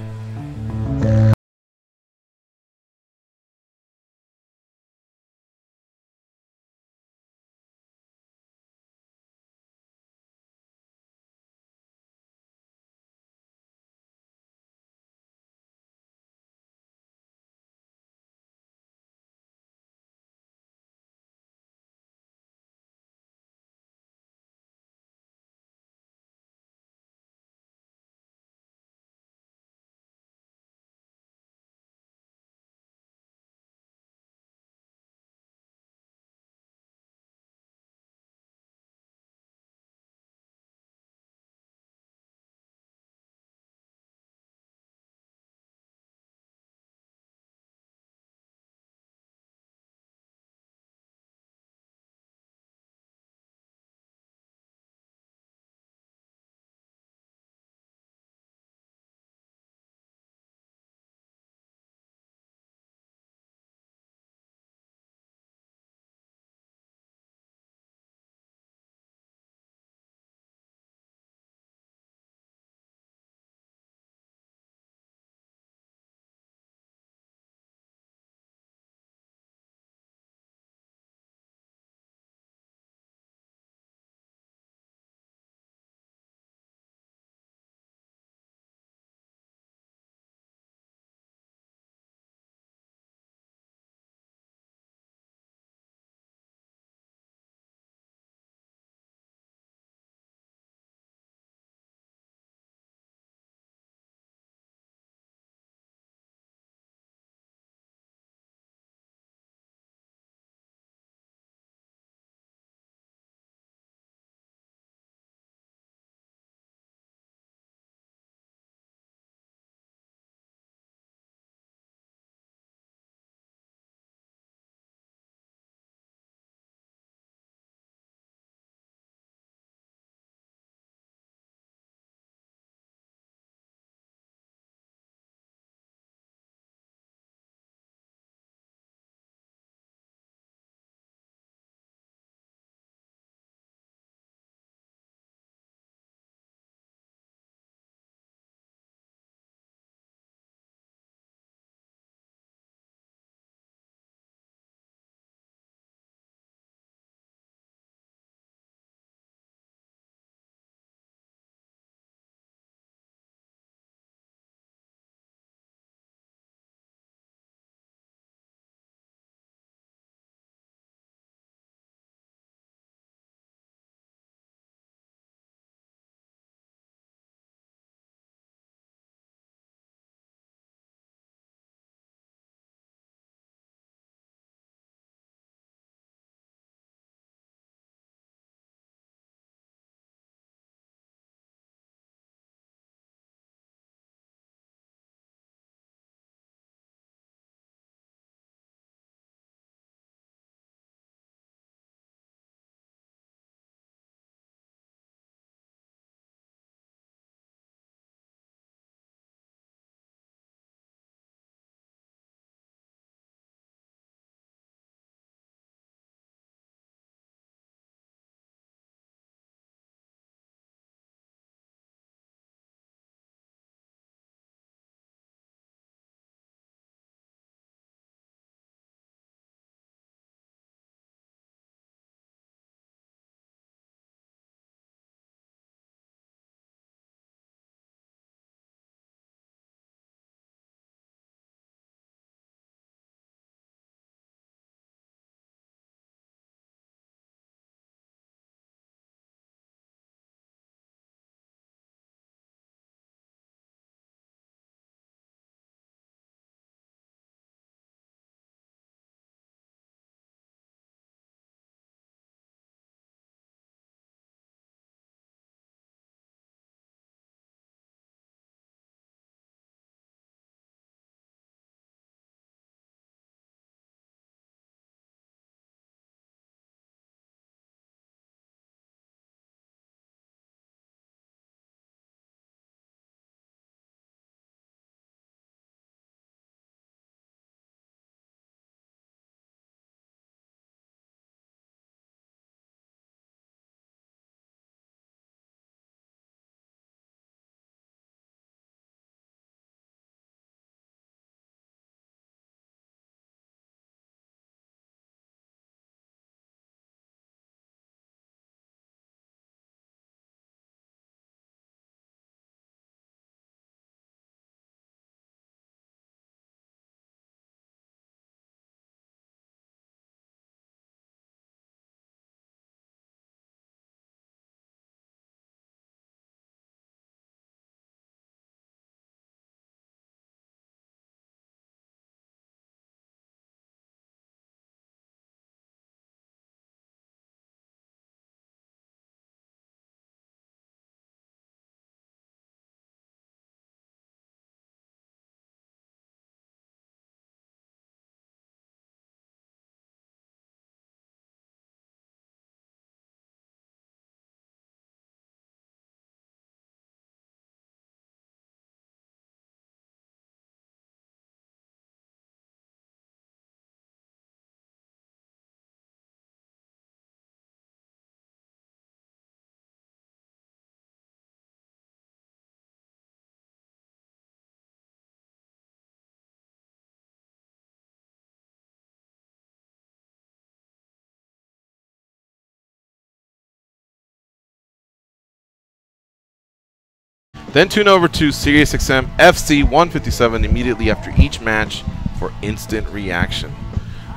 Then tune over to SiriusXM FC 157 immediately after each match for instant reaction.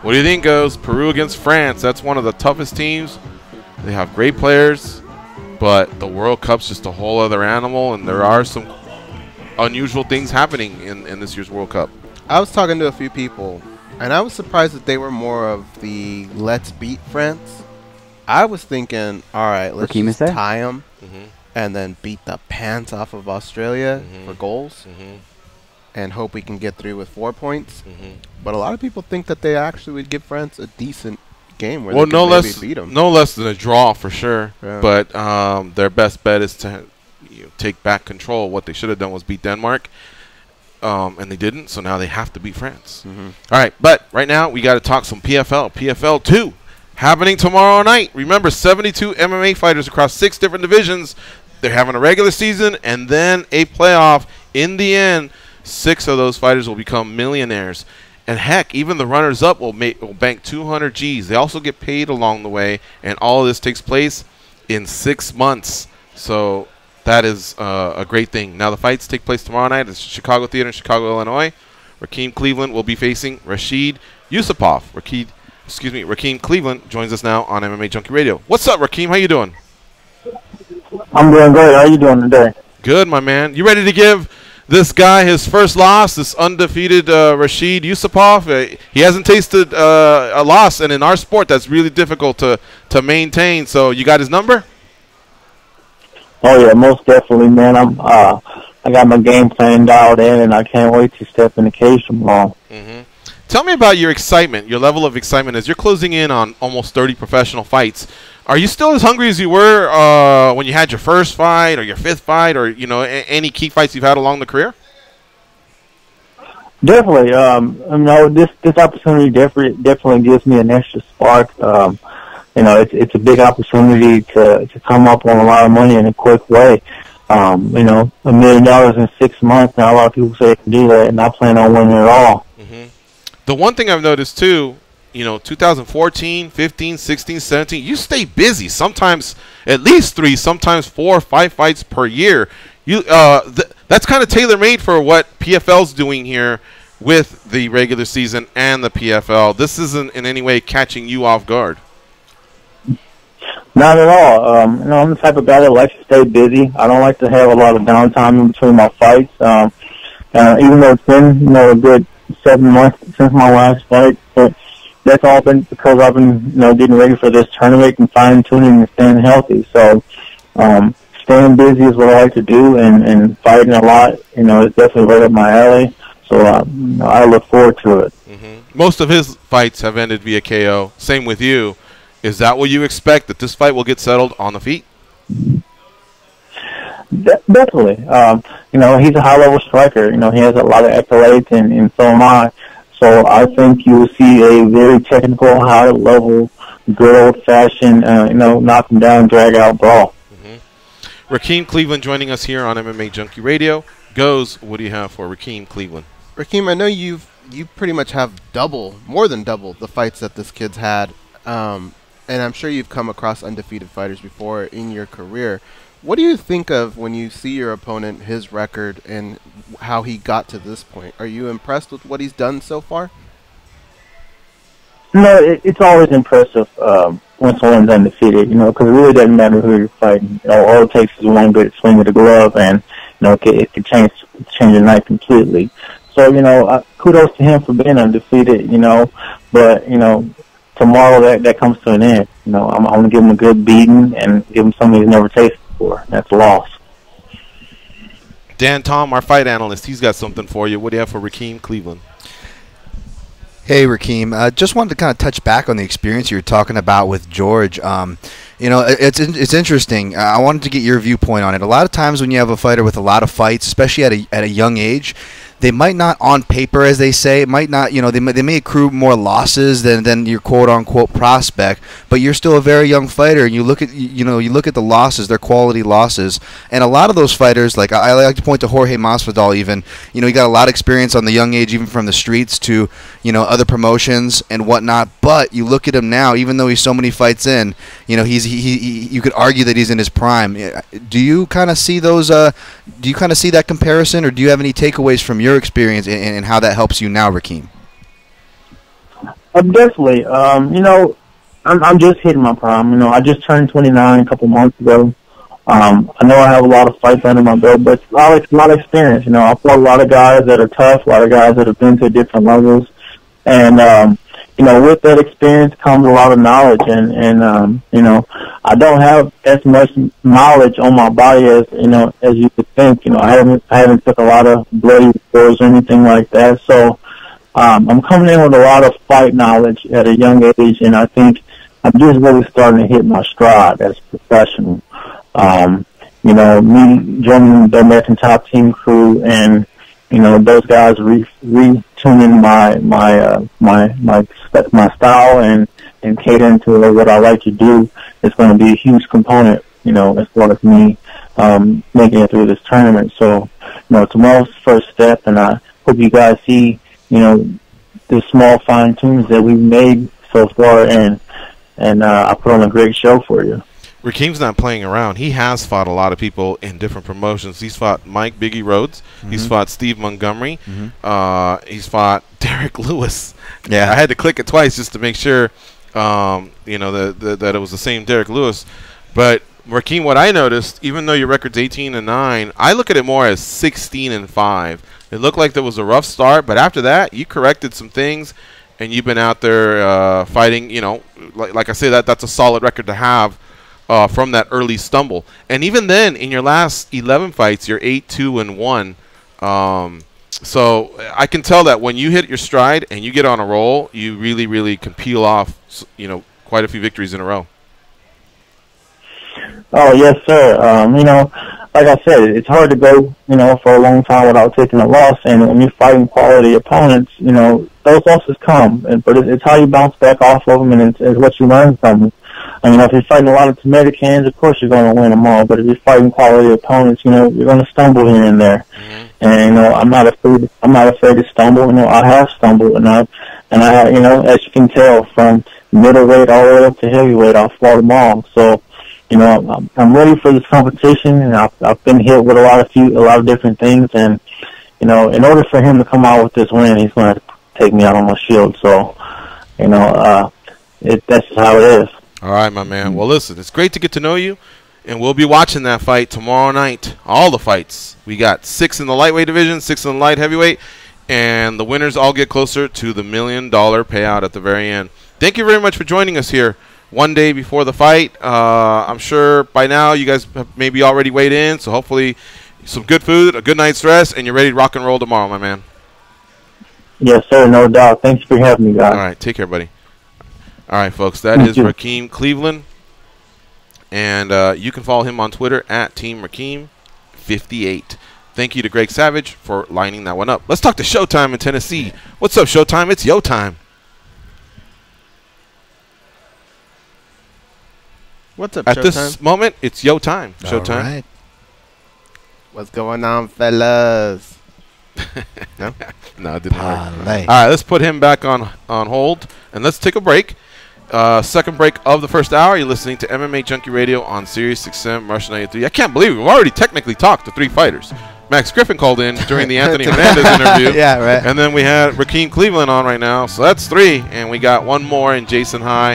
What do you think, goes? Peru against France. That's one of the toughest teams. They have great players, but the World Cup's just a whole other animal, and there are some unusual things happening in this year's World Cup. I was talking to a few people, and I was surprised that they were more of the let's beat France. I was thinking, all right, let's just tie them and then beat the pants off of Australia for goals and hope we can get through with 4 points. But a lot of people think that they actually would give France a decent game where they could maybe beat them. No less than a draw for sure. Yeah. But their best bet is to take back control. What they should have done was beat Denmark. And they didn't, so now they have to beat France. All right, but right now we got to talk some PFL. PFL 2 happening tomorrow night. Remember, 72 MMA fighters across 6 different divisions. They're having a regular season and then a playoff. In the end, 6 of those fighters will become millionaires. And heck, even the runners-up will bank 200 G's. They also get paid along the way, and all of this takes place in 6 months. So that is a great thing. Now, the fights take place tomorrow night at the Chicago Theater in Chicago, Illinois. Rakim Cleveland will be facing Rashid Yusupov. Rakim Cleveland joins us now on MMA Junkie Radio. What's up, Rakim? How you doing? I'm doing great. How you doing today? Good, my man. You ready to give this guy his first loss, this undefeated Rashid Yusupov? He hasn't tasted a loss, and in our sport, that's really difficult to maintain. So you got his number? Oh yeah, most definitely, man. I got my game plan dialed in, and I can't wait to step in the cage tomorrow. Tell me about your excitement, your level of excitement as you're closing in on almost 30 professional fights. Are you still as hungry as you were when you had your first fight or your 5th fight, or any key fights you've had along the career? Definitely. This opportunity definitely gives me an extra spark. It's a big opportunity to come up on a lot of money in a quick way. $1 million in 6 months. Now a lot of people say they can do that, and I plan on winning it all. The one thing I've noticed too, 2014, 15, 16, 17, you stay busy. Sometimes at least 3, sometimes 4 or 5 fights per year. That's kind of tailor-made for what PFL's doing here with the regular season and the PFL. This isn't in any way catching you off guard. Not at all. I'm the type of guy that likes to stay busy. I don't like to have a lot of downtime in between my fights. Even though it's been a good 7 months since my last fight, but that's all been because I've been getting ready for this tournament and fine-tuning and staying healthy. So staying busy is what I like to do, and fighting a lot, is definitely right up my alley. So I look forward to it. Most of his fights have ended via KO. Same with you. Is that what you expect, that this fight will get settled on the feet? Definitely. He's a high-level striker. He has a lot of accolades, and so am I. So I think you will see a very technical, high-level, good old-fashioned, knock him down, drag-out brawl. Rakim Cleveland joining us here on MMA Junkie Radio. Goes, what do you have for Rakim Cleveland? Rakim, I know you pretty much have more than double the fights that this kid's had. And I'm sure you've come across undefeated fighters before in your career. What do you think of when you see your opponent, his record, and how he got to this point? Are you impressed with what he's done so far? No, it's always impressive when someone's undefeated, because it really doesn't matter who you're fighting. All it takes is one good swing of the glove, and it can change the night completely. So, kudos to him for being undefeated, but, tomorrow that comes to an end. I'm going to give him a good beating and give him something he's never tasted before. That's a loss. Dan Tom, our fight analyst, he's got something for you. What do you have for Rakim Cleveland? Hey, Rakim. Just wanted to kind of touch back on the experience you were talking about with George. It's interesting. I wanted to get your viewpoint on it. A lot of times when you have a fighter with a lot of fights, especially at a young age, they might not on paper, as they say, it might not, they may accrue more losses than your quote unquote prospect, but you're still a very young fighter, and you look at the losses, their quality losses, and a lot of those fighters, like I like to point to Jorge Masvidal, even, he got a lot of experience on the young age, even from the streets to other promotions and whatnot. But you look at him now, even though he's so many fights in, you could argue that he's in his prime. Do you kind of see those? Do you kind of see that comparison, or do you have any takeaways from your experience and how that helps you now, Rakim? Definitely. I'm just hitting my prime. I just turned 29 a couple months ago. I know I have a lot of fights under my belt, but it's a lot of experience. I fought a lot of guys that are tough, a lot of guys that have been to different levels, and with that experience comes a lot of knowledge, and I don't have as much knowledge on my body as you could think. I haven't took a lot of bloody wars or anything like that, so I'm coming in with a lot of fight knowledge at a young age, and I think I'm just really starting to hit my stride as a professional. Me joining the American Top Team crew, and those guys retuning my style and catering to what I like to do is going to be a huge component, as far as me making it through this tournament. So, tomorrow's the first step, and I hope you guys see, the small fine tunes that we've made so far, and I put on a great show for you. Rakim's not playing around. He has fought a lot of people in different promotions. He's fought Mike Biggie Rhodes. He's fought Steve Montgomery. He's fought Derek Lewis. Yeah, I had to click it twice just to make sure, that it was the same Derek Lewis. But Rakim, what I noticed, even though your record's 18-9, I look at it more as 16-5. It looked like there was a rough start, but after that, you corrected some things, and you've been out there fighting. Like I say, that's a solid record to have. From that early stumble. And even then, in your last 11 fights, you're 8-2-1. So I can tell that when you hit your stride and you get on a roll, you really, really can peel off, quite a few victories in a row. Oh, yes, sir. Like I said, it's hard to go, for a long time without taking a loss. And when you're fighting quality opponents, those losses come. But it's how you bounce back off of them, and it's what you learn from them. If you're fighting a lot of tomato cans, of course you're going to win them all. But if you're fighting quality opponents, you're going to stumble here and there. And I'm not afraid to stumble. I have stumbled, and I, as you can tell, from middleweight all the way up to heavyweight, I've fought them all. So, I'm ready for this competition, and I've been hit with a lot of different things. And in order for him to come out with this win, he's going to take me out on my shield. So, that's just how it is. All right, my man. Well, listen, it's great to get to know you, and we'll be watching that fight tomorrow night. All the fights. We got 6 in the lightweight division, 6 in the light heavyweight, and the winners all get closer to the $1 million payout at the very end. Thank you very much for joining us here one day before the fight. I'm sure by now you guys have maybe already weighed in, so hopefully some good food, a good night's rest, and you're ready to rock and roll tomorrow, my man. Yes, sir, no doubt. Thanks for having me, guys. All right, take care, buddy. All right, folks, that is Rakim Cleveland, and you can follow him on Twitter at TeamRakim58. Thank you to Greg Savage for lining that one up. Let's talk to Showtime in Tennessee. What's up, Showtime? It's yo time. What's up, At Showtime? this moment, it's yo time. Showtime. All right. What's going on, fellas? No? No, it didn't work. All right, let's put him back on hold, and let's take a break. Second break of the first hour. You're listening to MMA Junkie Radio on Sirius XM Rush 93. I can't believe it. We've already technically talked to 3 fighters. Max Griffin called in during the Anthony Hernandez interview. Yeah, right. And then we had Rakim Cleveland on right now. So that's 3. And we got one more in Jason High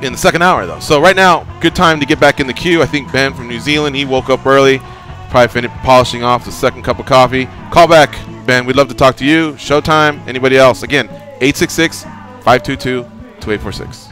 in the second hour, though. So right now, good time to get back in the queue. I think Ben from New Zealand, he woke up early. Probably finished polishing off the second cup of coffee. Call back, Ben. We'd love to talk to you. Showtime. Anybody else? Again, 866-522-2846.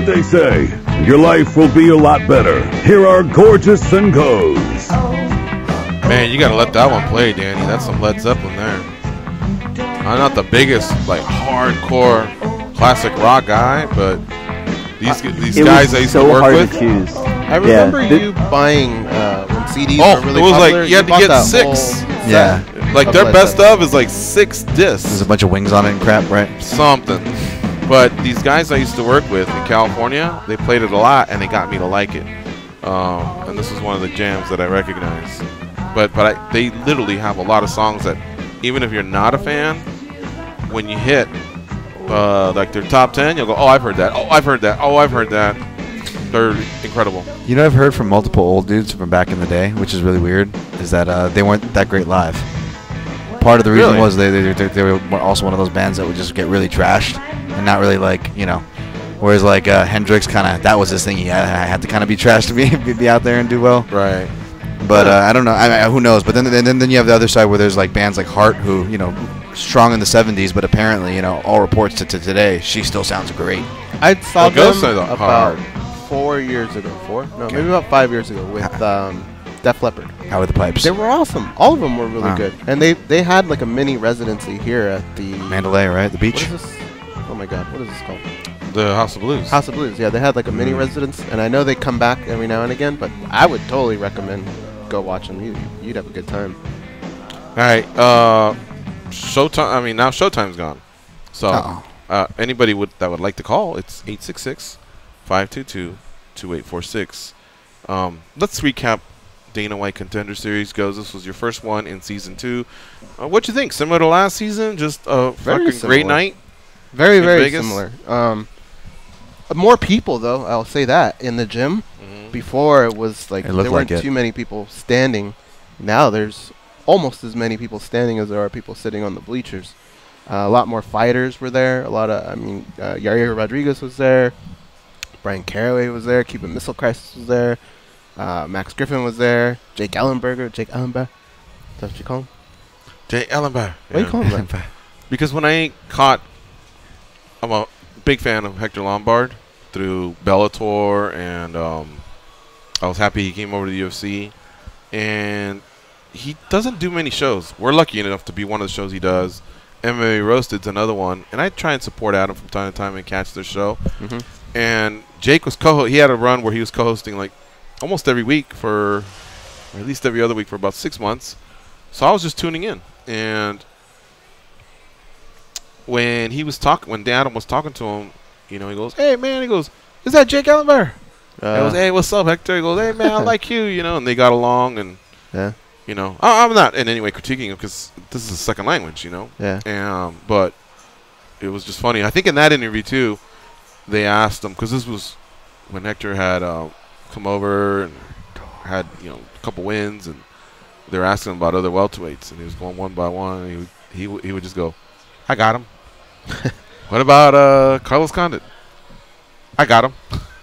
what they say. Your life will be a lot better. Here are Gorgeous and Goes. Man, you gotta let that one play, Danny. That's some Led Zeppelin there. I'm not the biggest, like, hardcore classic rock guy, but these guys I used to work with. I remember you buying when CDs were really it was popular, like you had to get 6. Yeah. Like their best of is like 6 discs. There's a bunch of wings on it and crap, right? Something. But these guys I used to work with in California, they played it a lot and they got me to like it. And this was one of the jams that I recognized. But they literally have a lot of songs that, even if you're not a fan, when you hit like their top 10, you'll go, oh, I've heard that. Oh, I've heard that. Oh, I've heard that. They're incredible. You know, I've heard from multiple old dudes from back in the day, which is really weird, is that they weren't that great live. Part of the reason was they were also one of those bands that would just get really trashed and not really like, you know. Whereas like Hendrix that was his thing. He had to kind of be trashed to be out there and do well. Right. But I don't know. Who knows? But then you have the other side where there's like bands like Heart who, you know, strong in the 70s, but apparently, you know, all reports to today, she still sounds great. I saw them about 4 years ago. 4? No, maybe about 5 years ago with Def Leppard. How were the pipes? They were awesome. All of them were really good. And they had like a mini residency here at the Mandalay, right? The beach. What is this? Oh my God, what is this called? The House of Blues. House of Blues. Yeah, they had like a mini residence, and I know they come back every now and again, but I would totally recommend go watch them. You'd have a good time. All right, Showtime. I mean, now Showtime's gone. So anybody that would like to call, it's 866-522-2846. Let's recap Dana White Contender Series goes. This was your first one in season 2. What'd you think? Similar to last season? Just a fucking great night? Very, very similar. More people, though, I'll say that, in the gym. Before, it was like there weren't too many people standing. Now there's almost as many people standing as there are people sitting on the bleachers. A lot more fighters were there. A lot of, Yair Rodriguez was there. Brian Caraway was there. Cuban Missile Crisis was there. Max Griffin was there. Jake Ellenberger. Is that what you call him? Jake Ellenberger. Why do you call him that? Because when I'm a big fan of Hector Lombard through Bellator, and I was happy he came over to the UFC. And he doesn't do many shows. We're lucky enough to be one of the shows he does. MMA Roasted's another one. And I try and support Adam from time to time and catch their show. And Jake was he had a run where he was co-hosting like almost every week or at least every other week for about 6 months. So I was just tuning in. And when Adam was talking to him, you know, he goes, "Hey man," he goes, "Is that Jake Ellenberger?" I goes, "Hey, what's up, Hector?" He goes, "Hey man, I like you," you know, and they got along. And you know, I'm not in any way critiquing him because this is a second language, you know. But it was just funny. I think in that interview too, they asked him, because this was when Hector had come over and had, you know, a couple wins, and they were asking him about other welterweights, and he was going one by one, and he would just go, "I got him." "What about Carlos Condit?" "I got him."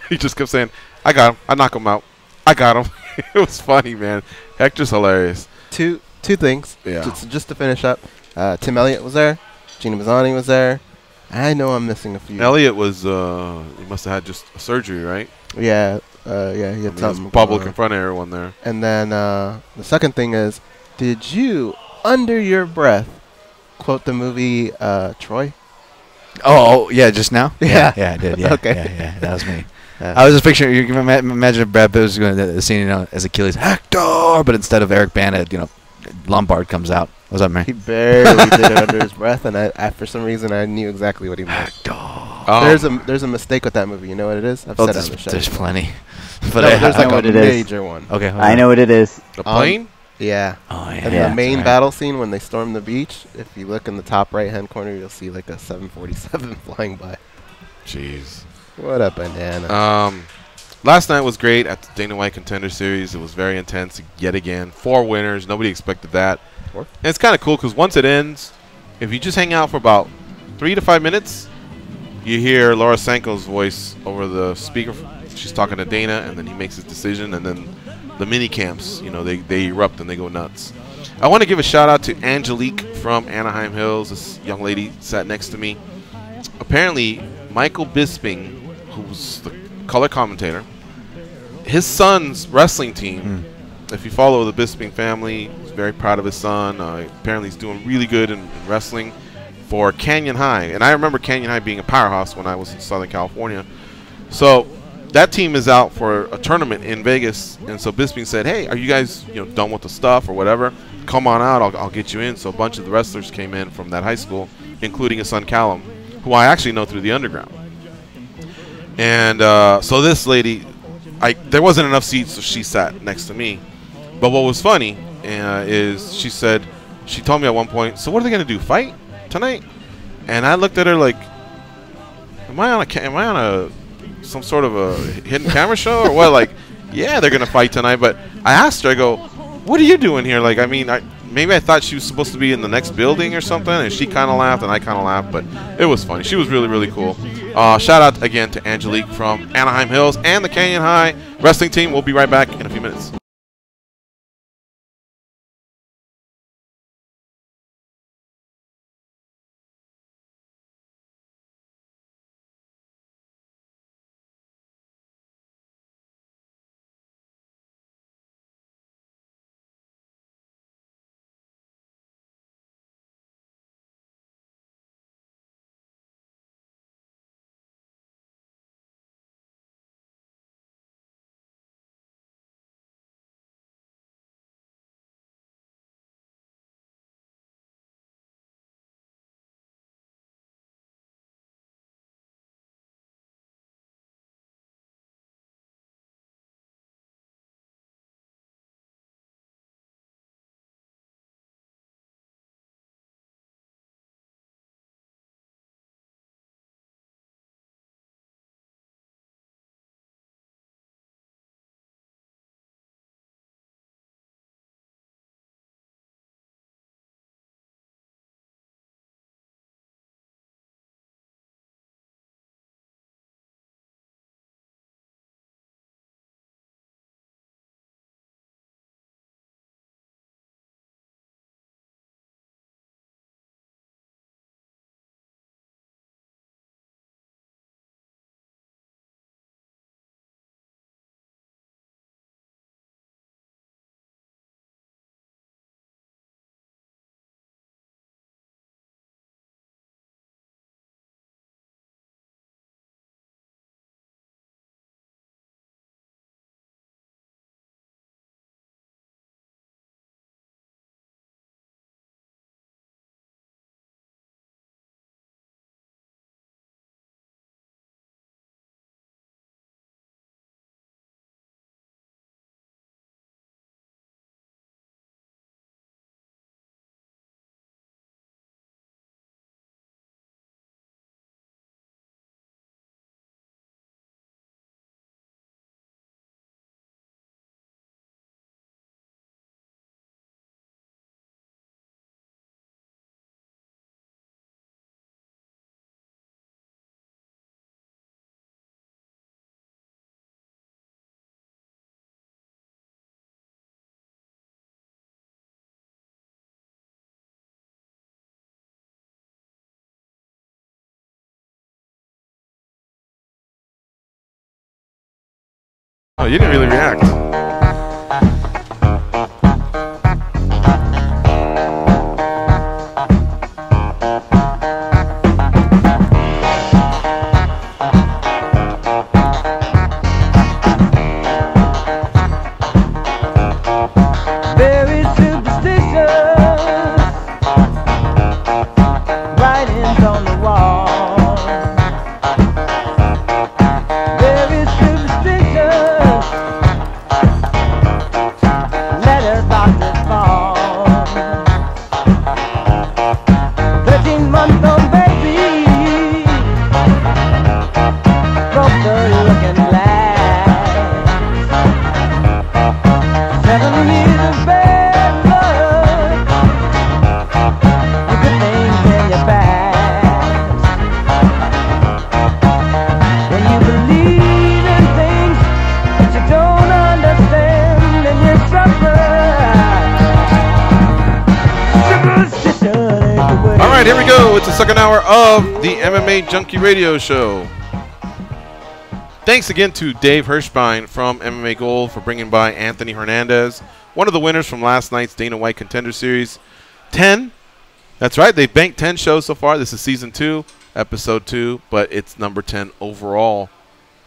He just kept saying, "I got him. I knock him out. I got him." It was funny, man. Hector's hilarious. Two things. Just to finish up, Tim Elliott was there. Gina Mazzani was there. I know I'm missing a few. Elliott was he must have had just a surgery, right? Yeah, he had something. Was public in front of everyone there. And then the second thing is, did you, under your breath, quote the movie Troy? Oh yeah, just now. Yeah, I did. Yeah, okay. yeah, that was me. I was just picturing. You can imagine if Brad Pitt was going to the scene, you know, as Achilles, Hector, but instead of Eric Bana, you know, Lombard comes out. What's up, man? He barely did it under his breath, and I for some reason I knew exactly what he meant. Hector. There's a mistake with that movie. You know what it is? I've said it on the show. There's plenty. But no, there's like a major one. Okay, I know what it is. The plane? Yeah. Oh yeah. And the main battle scene when they storm the beach, if you look in the top right-hand corner, you'll see like a 747 flying by. Jeez. What a banana. Last night was great at the Dana White Contender Series. It was very intense yet again. 4 winners. Nobody expected that. And it's kind of cool because once it ends, if you just hang out for about 3 to 5 minutes, you hear Laura Sanko's voice over the speaker. She's talking to Dana, and then he makes his decision, and then the mini camps, you know, they erupt and they go nuts. I want to give a shout out to Angelique from Anaheim Hills. This young lady sat next to me. Apparently, Michael Bisping, who's the color commentator. His son's wrestling team, if you follow the Bisping family, he's very proud of his son. Apparently he's doing really good in wrestling for Canyon High. And I remember Canyon High being a powerhouse when I was in Southern California. So that team is out for a tournament in Vegas. And so Bisping said, hey, are you guys done with the stuff or whatever? Come on out, I'll get you in. So a bunch of the wrestlers came in from that high school, including his son Callum, who I actually know through the underground. And so this lady, there wasn't enough seats, so she sat next to me. But what was funny is she told me at one point, so what are they going to do, fight tonight? And I looked at her like, am I on some sort of a hidden camera show or what? Like, yeah, they're going to fight tonight. But I asked her, I go, what are you doing here? Like, I mean, maybe I thought she was supposed to be in the next building or something, and she kind of laughed and I kind of laughed, but it was funny. She was really, really cool. Shout out again to Angelique from Anaheim Hills and the Canyon High wrestling team. We'll be right back in a few minutes. Oh, you didn't really react. Very superstitious, writings on the wall. Very superstitious, letters about to fall. 13 months old baby broke the looking glass. 7 years of bad blood, the good things in your past. When you believe in things that you don't understand, and you suffer. Superstition ain't the way. All right, here we go. It's the second hour of the MMA Junkie Radio Show. Thanks again to Dave Hirschbein from MMA Gold for bringing by Anthony Hernandez, one of the winners from last night's Dana White Contender Series 10. That's right, they've banked 10 shows so far. This is Season 2, Episode 2, but it's number 10 overall.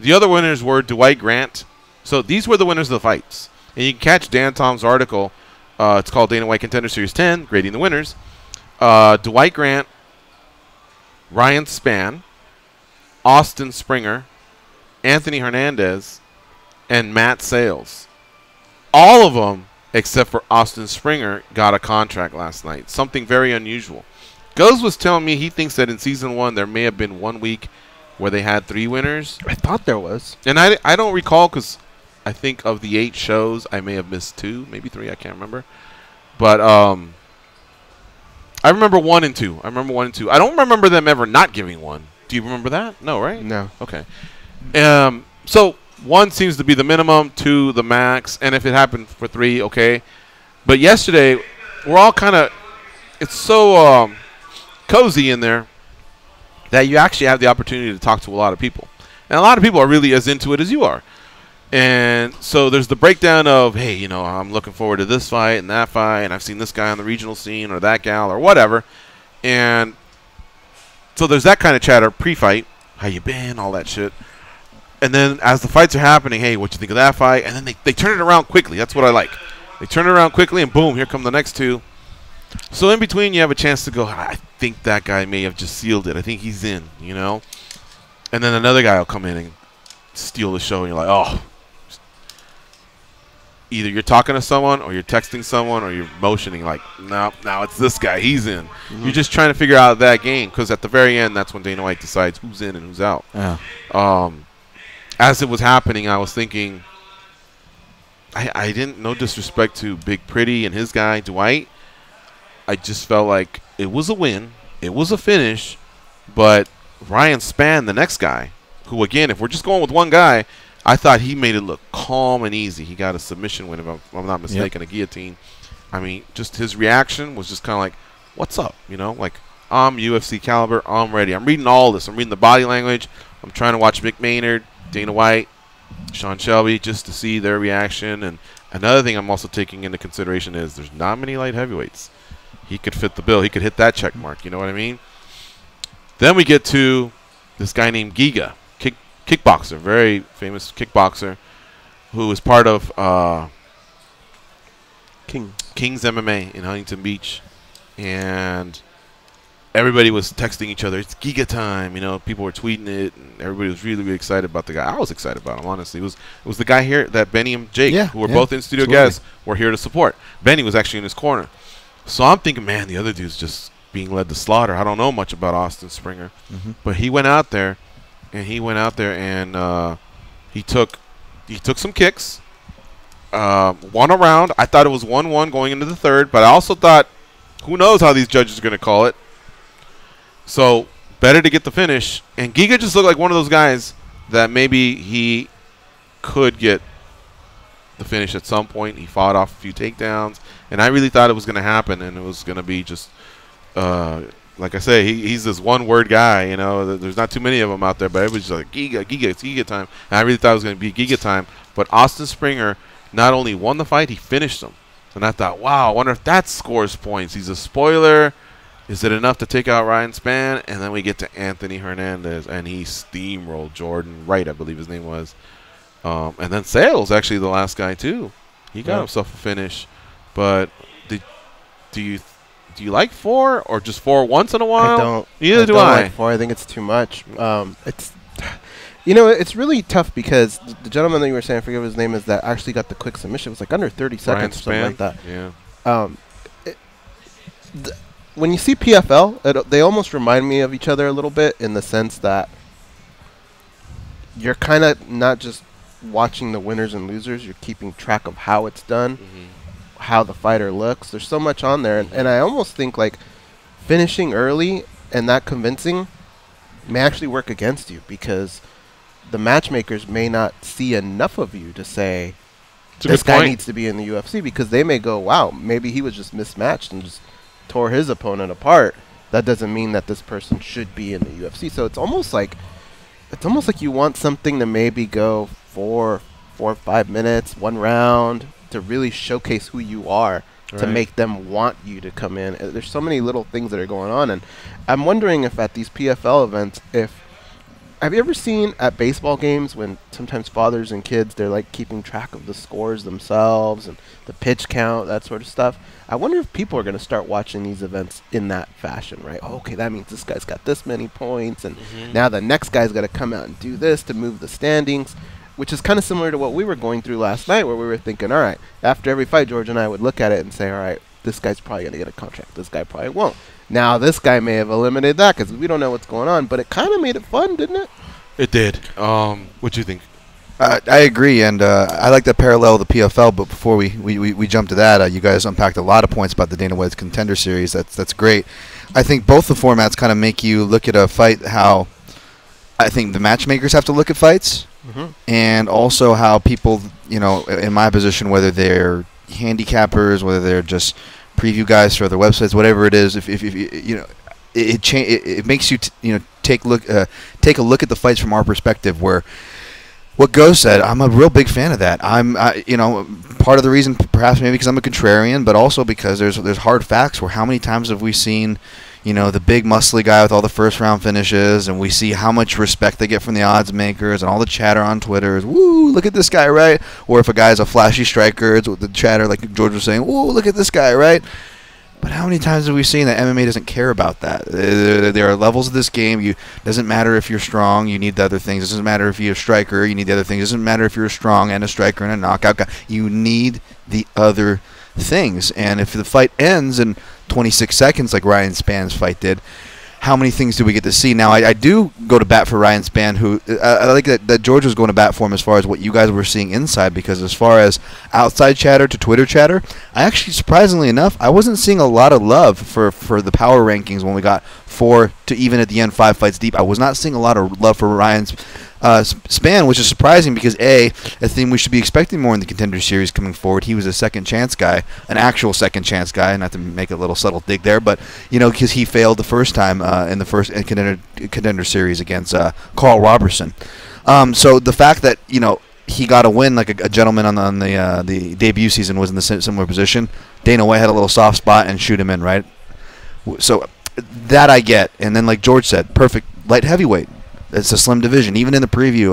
The other winners were Dwight Grant. So these were the winners of the fights. And you can catch Dan Tom's article. It's called Dana White Contender Series 10, grading the winners. Dwight Grant, Ryan Spann, Austin Springer, Anthony Hernandez, and Matt Sales. All of them, except for Austin Springer, got a contract last night. Something very unusual. Goes was telling me he thinks that in Season 1 there may have been 1 week where they had 3 winners. I thought there was. And I don't recall because I think of the 8 shows, I may have missed 2, maybe 3, I can't remember. But I remember 1 and 2. I don't remember them ever not giving 1. Do you remember that? No, right? No. Okay. So 1 seems to be the minimum, 2 the max, and if it happened for 3, okay. But yesterday, we're all kind of, it's so cozy in there that you actually have the opportunity to talk to a lot of people. And a lot of people are really as into it as you are. And so there's the breakdown of, hey, you know, I'm looking forward to this fight and that fight, and I've seen this guy on the regional scene or that gal or whatever. And so there's that kind of chatter pre-fight, how you been, all that shit. And then as the fights are happening, hey, what you think of that fight? And then they turn it around quickly. That's what I like. They turn it around quickly, and boom, here come the next 2. So in between, you have a chance to go, I think that guy may have just sealed it. I think he's in, you know? And then another guy will come in and steal the show, and you're like, oh. Either you're talking to someone, or you're texting someone, or you're motioning like, no, now it's this guy. He's in. You're just trying to figure out that game, because at the very end, that's when Dana White decides who's in and who's out. Yeah. As it was happening, I was thinking, I didn't, no disrespect to Big Pretty and his guy, Dwight. I just felt like it was a win. It was a finish. But Ryan Spann, the next guy, who, again, if we're just going with one guy, I thought he made it look calm and easy. He got a submission win, if I'm not mistaken, a guillotine. I mean, just his reaction was just kind of like, what's up? You know, like, I'm UFC caliber. I'm ready. I'm reading all this. I'm reading the body language. I'm trying to watch Mick Maynard, Dana White, Sean Shelby, just to see their reaction. And another thing I'm also taking into consideration is there's not many light heavyweights. He could fit the bill. He could hit that check mark. You know what I mean? Then we get to this guy named Giga, kickboxer, very famous kickboxer, who is part of King's MMA in Huntington Beach. And everybody was texting each other, it's Giga time, you know, people were tweeting it, and everybody was really, really excited about the guy. I was excited about him, honestly. It was the guy here that Benny and Jake, who were both in studio guests, were here to support. Benny was actually in his corner. So I'm thinking, man, the other dude's just being led to slaughter. I don't know much about Austin Springer. But he went out there, and he took some kicks, won a round. I thought it was 1-1 going into the third, but I also thought, who knows how these judges are going to call it. So, better to get the finish. And Giga just looked like one of those guys that maybe he could get the finish at some point. He fought off a few takedowns. And I really thought it was going to happen. And it was going to be just, like I say, he's this one-word guy. You know, there's not too many of them out there. But it was just like, Giga, it's Giga time. And I really thought it was going to be Giga time. But Austin Springer not only won the fight, he finished him. And I thought, wow, I wonder if that scores points. He's a spoiler. Is it enough to take out Ryan Spann? And then we get to Anthony Hernandez, and he steamrolled Jordan Wright, I believe his name was. And then Sales, actually the last guy too. He got himself a finish. But do you like 4 or just 4 once in a while? I don't. Neither do I. I. Like 4. I think it's too much. It's, you know, it's really tough because the gentleman that you were saying, I forget his name is, that actually got the quick submission. It was like under 30 seconds or something like that. Yeah. When you see PFL, they almost remind me of each other a little bit in the sense that you're kind of not just watching the winners and losers, you're keeping track of how it's done, how the fighter looks. There's so much on there. And I almost think like finishing early and that convincing may actually work against you because the matchmakers may not see enough of you to say this guy needs to be in the UFC, because they may go, wow, maybe he was just mismatched and just tore his opponent apart. That doesn't mean that this person should be in the UFC. So it's almost like it's almost like you want something to maybe go 4 or 5 minutes, 1 round, to really showcase who you are, to make them want you to come in. There's so many little things that are going on, and I'm wondering if at these PFL events, have you ever seen at baseball games when sometimes fathers and kids, they're like keeping track of the scores themselves and the pitch count, that sort of stuff? I wonder if people are going to start watching these events in that fashion, right? Oh, okay, that means this guy's got this many points, and now the next guy's got to come out and do this to move the standings, which is kind of similar to what we were going through last night, where we were thinking, all right, after every fight, George and I would look at it and say, all right, this guy's probably going to get a contract. This guy probably won't. Now, this guy may have eliminated that because we don't know what's going on, but it kind of made it fun, didn't it? It did. What do you think? I agree, and I like the parallel of the PFL, but before we jump to that, you guys unpacked a lot of points about the Dana White's Contender Series. That's great. I think both the formats kind of make you look at a fight how I think the matchmakers have to look at fights, and also how people, in my position, whether they're handicappers, whether they're just preview guys for other websites, whatever it is, if it makes you take a look at the fights from our perspective. Where what Go said, I'm a real big fan of that. Part of the reason, perhaps maybe because I'm a contrarian, but also because there's hard facts. Where how many times have we seen, the big muscly guy with all the first round finishes, and we see how much respect they get from the odds makers, and all the chatter on Twitter is, woo, look at this guy, right? Or if a guy's a flashy striker, it's the chatter, like George was saying, woo, look at this guy, right? But how many times have we seen that MMA doesn't care about that? There are levels of this game. It doesn't matter if you're strong, you need the other things. It doesn't matter if you're a striker, you need the other things. It doesn't matter if you're a strong and a striker and a knockout guy. You need the other things. And if the fight ends in 26 seconds like Ryan Spann's fight did, how many things do we get to see? Now, I do go to bat for Ryan Spann, who I like that George was going to bat for him as far as what you guys were seeing inside, because as far as outside chatter to Twitter chatter, I actually, surprisingly enough, I wasn't seeing a lot of love for the power rankings when we got 4 to even at the end 5 fights deep. I was not seeing a lot of love for Ryan's Spann, which is surprising because a theme we should be expecting more in the Contender Series coming forward. He was a second chance guy, an actual second chance guy, not to make a little subtle dig there, but because he failed the first time in the first Contender Series against Carl Robertson. So the fact that he got a win like a gentleman on the debut season was in the similar position. Dana White had a little soft spot and shoot him in, right? So that I get, and then like George said, perfect light heavyweight. It's a slim division. Even in the preview,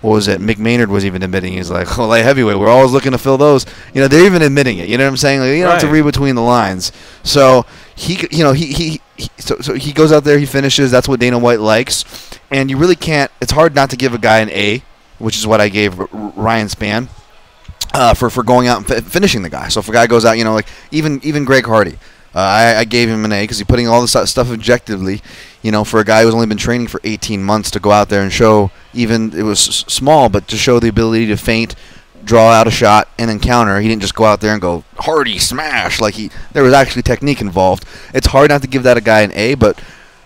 what was it? Mick Maynard was even admitting, he's like, "Oh, light heavyweight. We're always looking to fill those." They're even admitting it. You know what I'm saying? Like, you don't have to read between the lines. So he goes out there, he finishes. That's what Dana White likes, and you really can't. It's hard not to give a guy an A, which is what I gave Ryan Spann for going out and finishing the guy. So if a guy goes out, like even Greg Hardy. I gave him an A because he's putting all this stuff objectively. For a guy who's only been training for 18 months to go out there and show, even it was small, but to show the ability to feint, draw out a shot, and then counter. He didn't just go out there and go Hardy smash. There was actually technique involved. It's hard not to give that a guy an A, but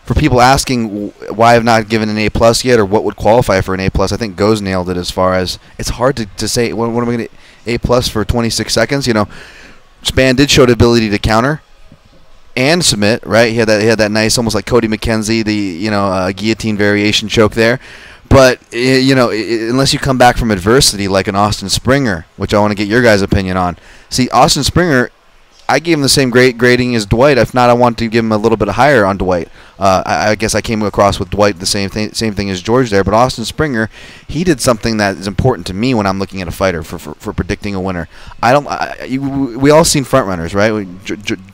for people asking why I've not given an A+ yet or what would qualify for an A+, I think Go's nailed it as far as it's hard to say what am I going to A+ for 26 seconds. Spann did show the ability to counter and submit, right? He had that nice, almost like Cody McKenzie, the guillotine variation choke there. But unless you come back from adversity like an Austin Springer, which I want to get your guys' opinion on. See, Austin Springer, I gave him the same grading as Dwight. If not, I want to give him a little bit higher on Dwight. I guess I came across with Dwight the same thing as George there. But Austin Springer, he did something that is important to me when I'm looking at a fighter for predicting a winner. We all seen front runners, right?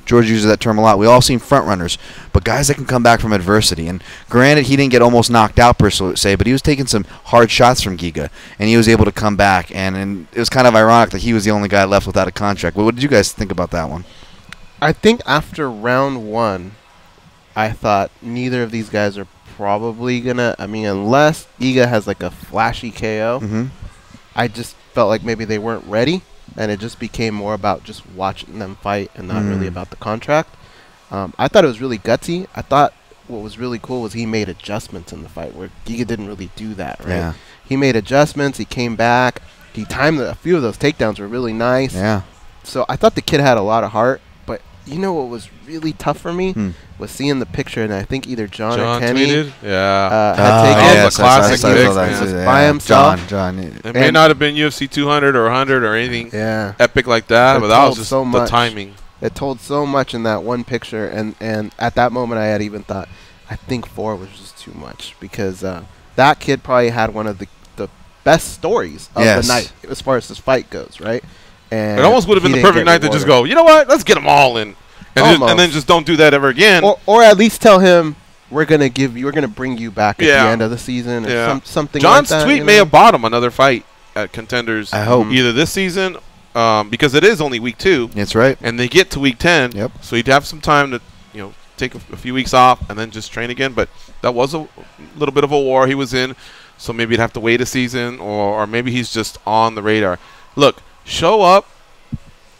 George uses that term a lot. We all seen front runners, but guys that can come back from adversity. And granted, he didn't get almost knocked out per se, but he was taking some hard shots from Giga, and he was able to come back. And it was kind of ironic that he was the only guy left without a contract. What did you guys think about that one? I think after round 1, I thought neither of these guys are probably gonna. Unless Giga has like a flashy KO, I just felt like maybe they weren't ready, and it just became more about just watching them fight and not really about the contract. I thought it was really gutsy. I thought what was really cool was he made adjustments in the fight where Giga didn't really do that. Right? Yeah. He made adjustments. He came back. He timed a few of those takedowns were really nice. Yeah. So I thought the kid had a lot of heart. But you know what was really tough for me was seeing the picture, and I think either John or Kenny tweeted? had taken the classic pic, by himself. John. It may not have been UFC 200 or 100 or anything epic like that, but that was just the timing. It told so much in that one picture, and at that moment I had even thought, I think 4 was just too much, because that kid probably had one of the best stories of the night as far as this fight goes, right? And it almost would have been the perfect night to just go, you know what, let's get them all in, and then just don't do that ever again, or at least tell him we're gonna bring you back at the end of the season, or something. John's like that, tweet may have bought him another fight at Contenders. I hope either this season, because it is only week 2. That's right, and they get to week 10. Yep. So he'd have some time to take a few weeks off and then just train again. But that was a little bit of a war he was in. So maybe he'd have to wait a season, or maybe he's just on the radar. Look, show up,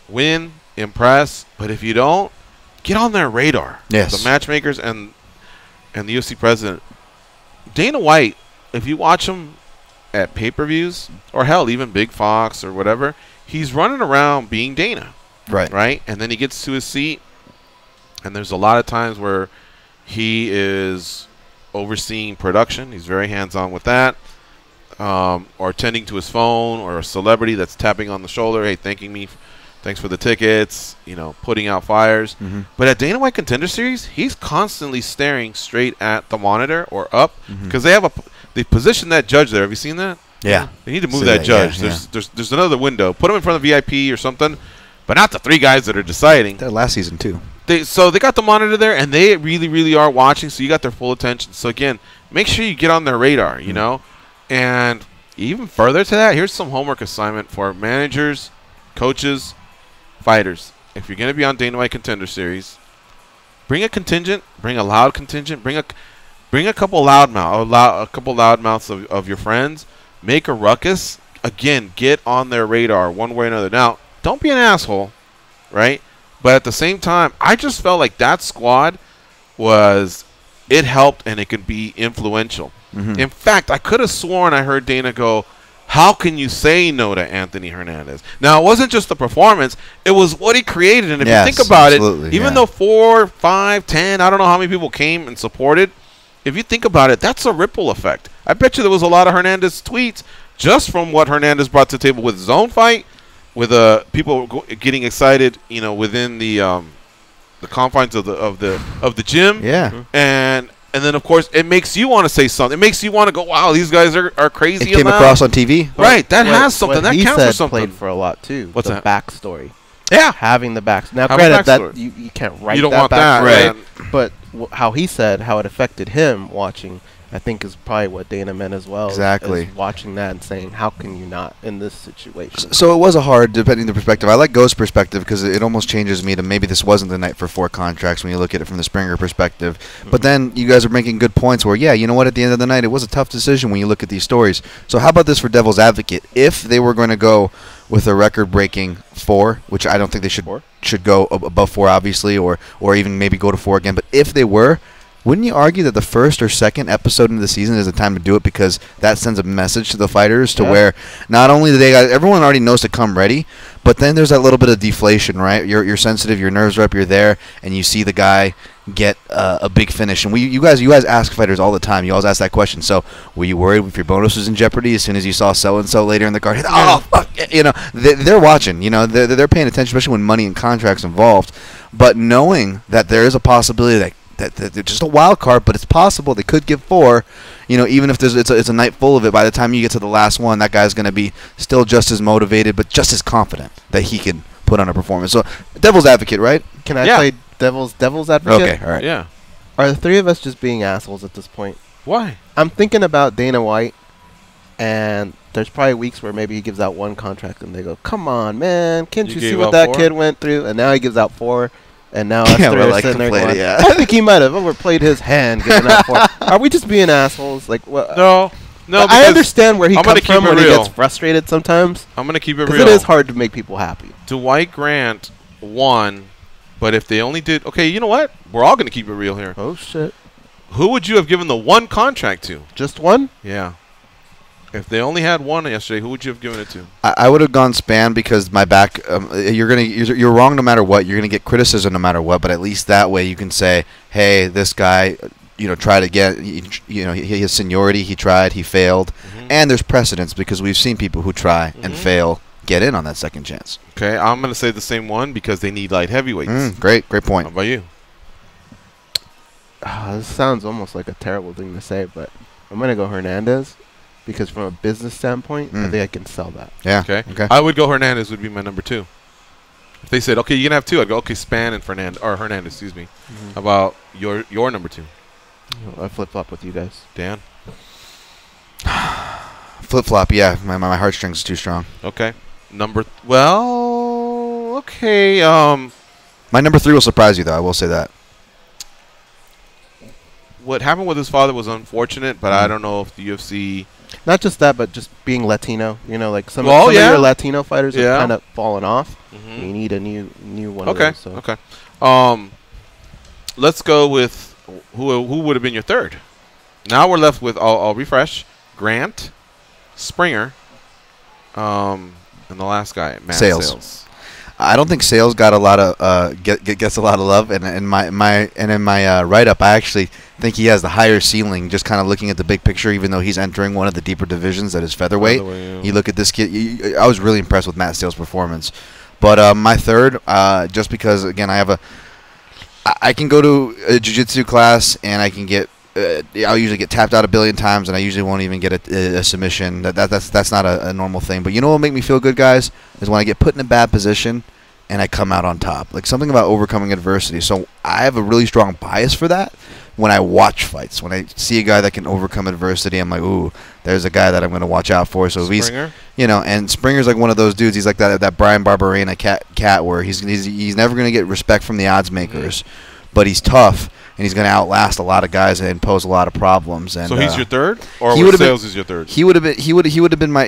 win, impress, but if you don't, get on their radar. Yes. The matchmakers and the UFC president. Dana White, if you watch him at pay-per-views, or hell, even Big Fox or whatever, he's running around being Dana. Right? And then he gets to his seat, and there's a lot of times where he is overseeing production. He's very hands-on with that, or tending to his phone, or a celebrity that's tapping on the shoulder, hey, thanking me, thanks for the tickets, putting out fires. But at Dana White Contender Series, he's constantly staring straight at the monitor or up, because they position that judge there. Have you seen that? Yeah. They need to move that judge. There's another window. Put him in front of VIP or something, but not the 3 guys that are deciding. That last season too. So they got the monitor there, and they really, really are watching, so you got their full attention. So, again, make sure you get on their radar, And even further to that, here's some homework assignment for managers, coaches, fighters. If you're going to be on Dana White Contender Series, bring a contingent, bring a loud contingent, bring a couple loudmouths of your friends, make a ruckus. Again, get on their radar one way or another. Now, don't be an asshole, right? But at the same time, I just felt like that squad it helped, and it could be influential. In fact, I could have sworn I heard Dana go, how can you say no to Anthony Hernandez? Now, it wasn't just the performance. It was what he created. And if you think about it, even though 4, 5, 10, I don't know how many people came and supported, if you think about it, that's a ripple effect. I bet you there was a lot of Hernandez tweets just from what Hernandez brought to the table with his own fight, with people getting excited, within the confines of the gym. Yeah. And then, of course, it makes you want to say something. It makes you want to go, wow, these guys are crazy. It came across on TV. Right. That has something. That counts for something. Played for a lot, too. What's the that? backstory. Yeah. Having the backstory. Now, granted, that you can't write that. You don't want that, right? But how he said, how it affected him watching, I think is probably what Dana meant as well. Exactly. Is watching that and saying, how can you not in this situation? So it was a hard, depending on the perspective. I like Go's perspective because it almost changes me to maybe this wasn't the night for 4 contracts when you look at it from the Springer perspective. But then you guys are making good points where, yeah, you know what, at the end of the night, it was a tough decision when you look at these stories. So how about this for Devil's Advocate? If they were going to go with a record-breaking 4, which I don't think they should go above 4, obviously, or even maybe go to 4 again. But if they were, wouldn't you argue that the first or second episode into the season is the time to do it, because that sends a message to the fighters to where not only do everyone already knows to come ready, but then there's that little bit of deflation, right? You're sensitive, your nerves are up, you're there, and you see the guy get a big finish. And you guys ask fighters all the time. You always ask that question. So were you worried if your bonus was in jeopardy as soon as you saw so-and-so later in the card? Oh, fuck. They're watching. They're paying attention, especially when money and contracts involved. But knowing that there is a possibility that they're just a wild card, but it's possible they could give 4. Even if it's a night full of it, by the time you get to the last one, that guy's going to be still just as motivated, but just as confident that he can put on a performance. So, Devil's Advocate, right? Can I play Devil's Advocate? Okay, all right. Yeah. Are the 3 of us just being assholes at this point? Why? I'm thinking about Dana White, and there's probably weeks where maybe he gives out 1 contract, and they go, "Come on, man, can't you see what that 4? Kid went through?" And now he gives out 4. And now us 3 are sitting there going, yeah. I think he might have overplayed his hand giving out 4. Are we just being assholes? Like, what? No. I understand where he comes from when he real. gets frustrated sometimes. I'm going to keep it real. Because it is hard to make people happy. Dwight Grant won, but if they only did... Okay, you know what? We're all going to keep it real here. Oh, shit. Who would you have given the 1 contract to? Just 1? Yeah. If they only had one yesterday, who would you have given it to? I would have gone Span because my back. You're wrong no matter what. You're gonna get criticism no matter what. But at least that way you can say, hey, this guy, try to get, his seniority. He tried, he failed, and there's precedence because we've seen people who try and fail get in on that second chance. Okay, I'm gonna say the same one because they need light heavyweights. Great point. How about you? This sounds almost like a terrible thing to say, but I'm gonna go Hernandez. Because from a business standpoint, I think I can sell that. Yeah. Okay. I would go Hernandez would be my number 2. If they said, okay, you're going to have 2, I'd go, okay, Span and Hernandez, excuse me. How about your number 2? I flip-flop with you guys. Dan? Flip-flop, yeah. My heartstrings is too strong. Okay. Okay. My number 3 will surprise you, though. I will say that. What happened with his father was unfortunate, but I don't know if the UFC... Not just that, but just being Latino. Like some of your Latino fighters have kind of fallen off. You need a new one. Okay. Of those, so. Okay. Let's go with who would have been your 3rd. Now we're left with I'll refresh. Grant, Springer, and the last guy, Matt Sales. I don't think Sales got a lot of gets a lot of love, and in my write up, I actually think he has the higher ceiling. Just kind of looking at the big picture, even though he's entering one of the deeper divisions that is featherweight. You look at this kid. I was really impressed with Matt Sales' performance, but my 3rd, just because again I can go to a jiu-jitsu class and I can get. I'll usually get tapped out a billion times, and I usually won't even get a submission. That's not a normal thing. But you know what will make me feel good, guys, is when I get put in a bad position and I come out on top. Like something about overcoming adversity. So I have a really strong bias for that when I watch fights. When I see a guy that can overcome adversity, I'm like, ooh, there's a guy that I'm going to watch out for. So Springer? And Springer's like one of those dudes. He's like that Brian Barberena cat where he's never going to get respect from the odds makers, but he's tough. And he's going to outlast a lot of guys and pose a lot of problems. And so he's your 3rd, or Sales is your 3rd? He would have been my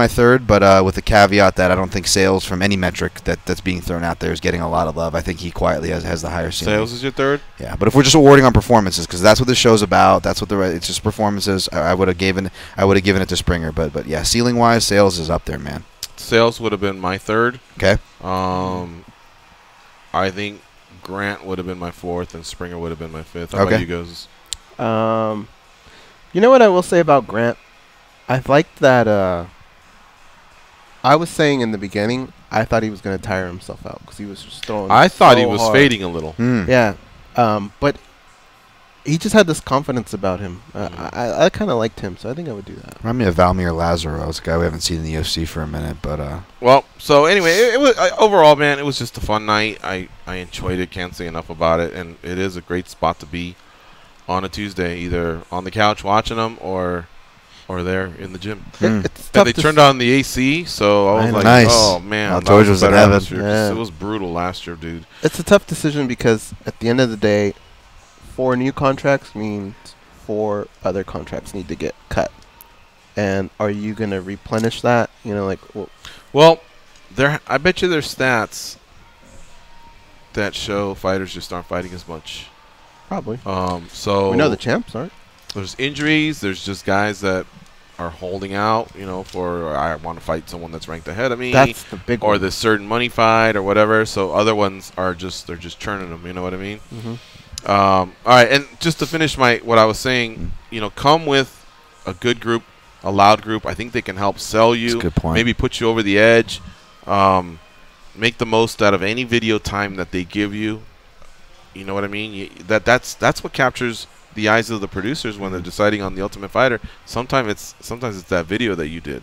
3rd, but with the caveat that I don't think Sales from any metric that's being thrown out there is getting a lot of love. I think he quietly has the higher ceiling. Sales is your 3rd? Yeah, but if we're just awarding on performances, because that's what this show's about, it's just performances. I would have given it to Springer, but yeah, ceiling wise, Sales is up there, man. Sales would have been my 3rd. Okay. I think Grant would have been my 4th, and Springer would have been my 5th. How about you guys? You know what I will say about Grant? I liked that. I was saying in the beginning, I thought he was going to tire himself out because he was just throwing. I thought he so was hard. fading a little. Yeah, but he just had this confidence about him. I kind of liked him, so I think I would do that. Remind me of Valmir Lazaro, a guy we haven't seen in the UFC for a minute, but well, so anyway, it was overall, man, it was just a fun night. I enjoyed it. Can't say enough about it, and it is a great spot to be on a Tuesday, either on the couch watching them or there in the gym. It's and tough they to turned on the AC, so I was like, nice. oh man, Well, George was in heaven. Yeah. It was brutal last year, dude. It's a tough decision because at the end of the day, 4 new contracts means 4 other contracts need to get cut. And are you going to replenish that? Well, I bet you there's stats that show fighters just aren't fighting as much. Probably. So we know the champs aren't. There's injuries. There's just guys that are holding out, for I want to fight someone that's ranked ahead of me. That's the big one. Or this certain money fight or whatever. So other ones they're just churning them. You know what I mean? All right, and just to finish what I was saying, come with a good group, a loud group. I think they can help sell you. That's a good point. Maybe put you over the edge. Make the most out of any video time that they give you. You know what I mean? That's what captures the eyes of the producers when they're deciding on the Ultimate Fighter. Sometimes it's that video that you did.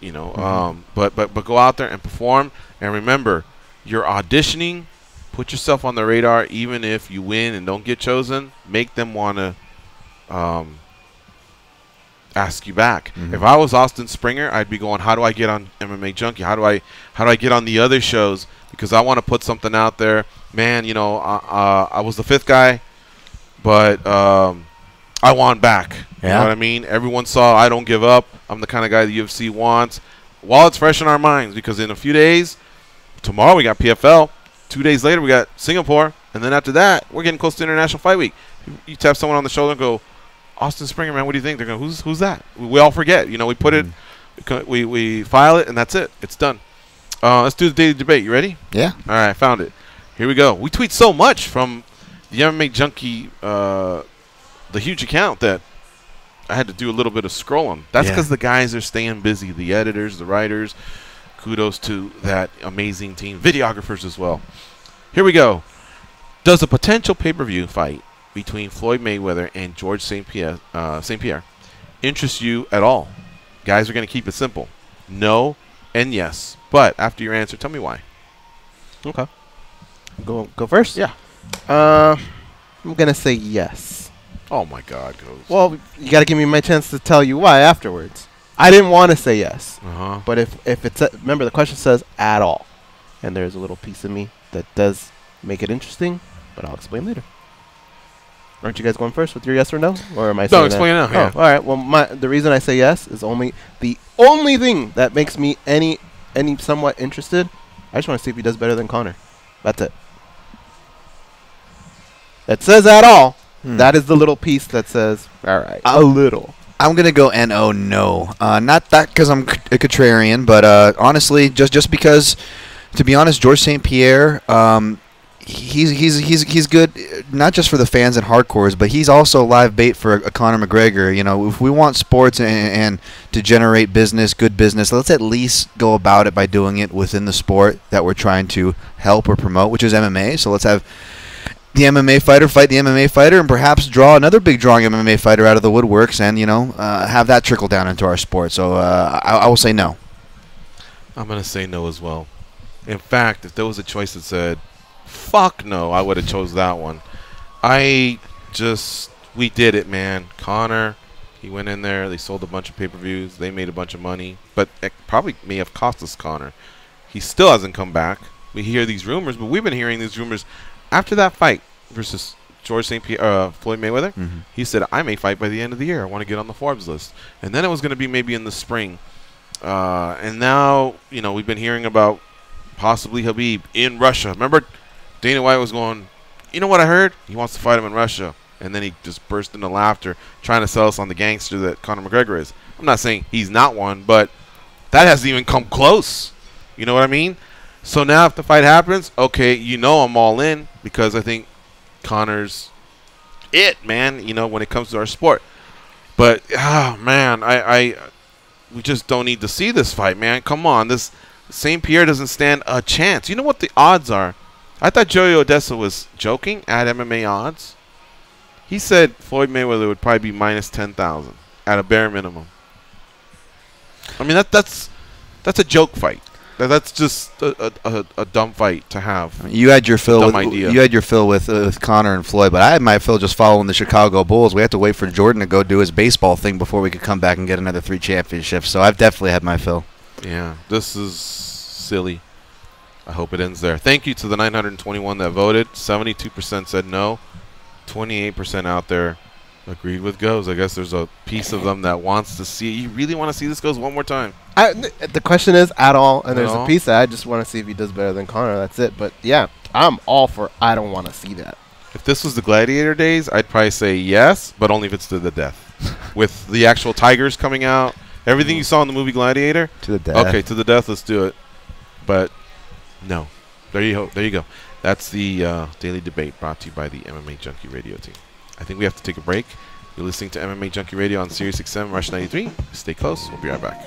But go out there and perform, and remember, you're auditioning. Put yourself on the radar, even if you win and don't get chosen. Make them want to ask you back. If I was Austin Springer, I'd be going, how do I get on MMAjunkie? How do I get on the other shows? Because I want to put something out there. Man, I was the 5th guy, but I want back. You know what I mean? Everyone saw I don't give up. I'm the kind of guy the UFC wants. While it's fresh in our minds, because in a few days, tomorrow we got PFL. 2 days later, we got Singapore. And then after that, we're getting close to International Fight Week. You tap someone on the shoulder and go, Austin Springer, man, what do you think? They're going, who's that? We all forget. You know, we put it, we file it, and that's it. It's done. Let's do the daily debate. You ready? Yeah. All right, I found it. Here we go. We tweet so much from the MMA Junkie, the huge account, that I had to do a little bit of scrolling. That's because the guys are staying busy. The editors, the writers. Kudos to that amazing team. Videographers as well. Here we go. Does a potential pay-per-view fight between Floyd Mayweather and George St. Pierre interest you at all? Guys are going to keep it simple. No and yes. But after your answer, tell me why. Okay. Go first? Yeah. I'm going to say yes. Oh, my God. Goes. Well, you got to give me my chance to tell you why afterwards. I didn't want to say yes. But if it's remember, the question says at all. And there's a little piece of me that does make it interesting, but I'll explain later. Aren't you guys going first with your yes or no? Or am I saying explain that? now. Yeah. Oh, all right. Well, the reason I say yes is the only thing that makes me any somewhat interested. I just want to see if he does better than Conor. That's it. It says at all. That is the little piece that says, all right, a little. I'm going to go N-O, no. Not that because I'm a contrarian, but honestly, just because, to be honest, George St. Pierre, he's good, not just for the fans and hardcores, but he's also live bait for a Conor McGregor. You know, if we want sports and to generate business, good business, let's at least go about it by doing it within the sport that we're trying to help or promote, which is MMA. So let's have the MMA fighter fight the MMA fighter, and perhaps draw another big drawing MMA fighter out of the woodworks, and have that trickle down into our sport. So I will say no. I'm gonna say no as well. In fact, if there was a choice that said fuck no, I would have chose that one. We did it, man. Conor, he went in there. They sold a bunch of pay-per-views. They made a bunch of money, but it probably may have cost us Conor. He still hasn't come back. We hear these rumors, but we've been hearing these rumors. After that fight versus George St. Pierre, Floyd Mayweather, he said, I may fight by the end of the year. I want to get on the Forbes list. And then it was going to be maybe in the spring. And now, we've been hearing about possibly Khabib in Russia. Remember, Dana White was going, you know what I heard? He wants to fight him in Russia. And then he just burst into laughter, trying to sell us on the gangster that Conor McGregor is. I'm not saying he's not one, but that hasn't even come close. You know what I mean? So now if the fight happens, okay, I'm all in, because I think Conor's it, man, when it comes to our sport. But, man, we just don't need to see this fight, man. Come on. This St. Pierre doesn't stand a chance. You know what the odds are? I thought Joey Odessa was joking at MMA odds. He said Floyd Mayweather would probably be minus 10,000 at a bare minimum. I mean, that's a joke fight. That's just a dumb fight to have. You had your fill. Idea. You had your fill with Conor and Floyd, but I had my fill just following the Chicago Bulls. We had to wait for Jordan to go do his baseball thing before we could come back and get another 3 championships. So I've definitely had my fill. Yeah, this is silly. I hope it ends there. Thank you to the 921 that voted. 72% said no. 28% out there agreed with Goes. I guess there's a piece of them that wants to see. You really want to see this Goes one more time? The question is at all, and there's a piece that I just want to see if he does better than Conor. That's it. But yeah, I'm all for. I don't want to see that. If this was the Gladiator days, I'd probably say yes, but only if it's to the death. With the actual tigers coming out, everything you saw in the movie Gladiator. To the death. Okay, to the death. Let's do it. But no, there you go. That's the daily debate brought to you by the MMA Junkie Radio team. I think we have to take a break. You're listening to MMA Junkie Radio on Sirius XM Rush 93. Stay close. We'll be right back.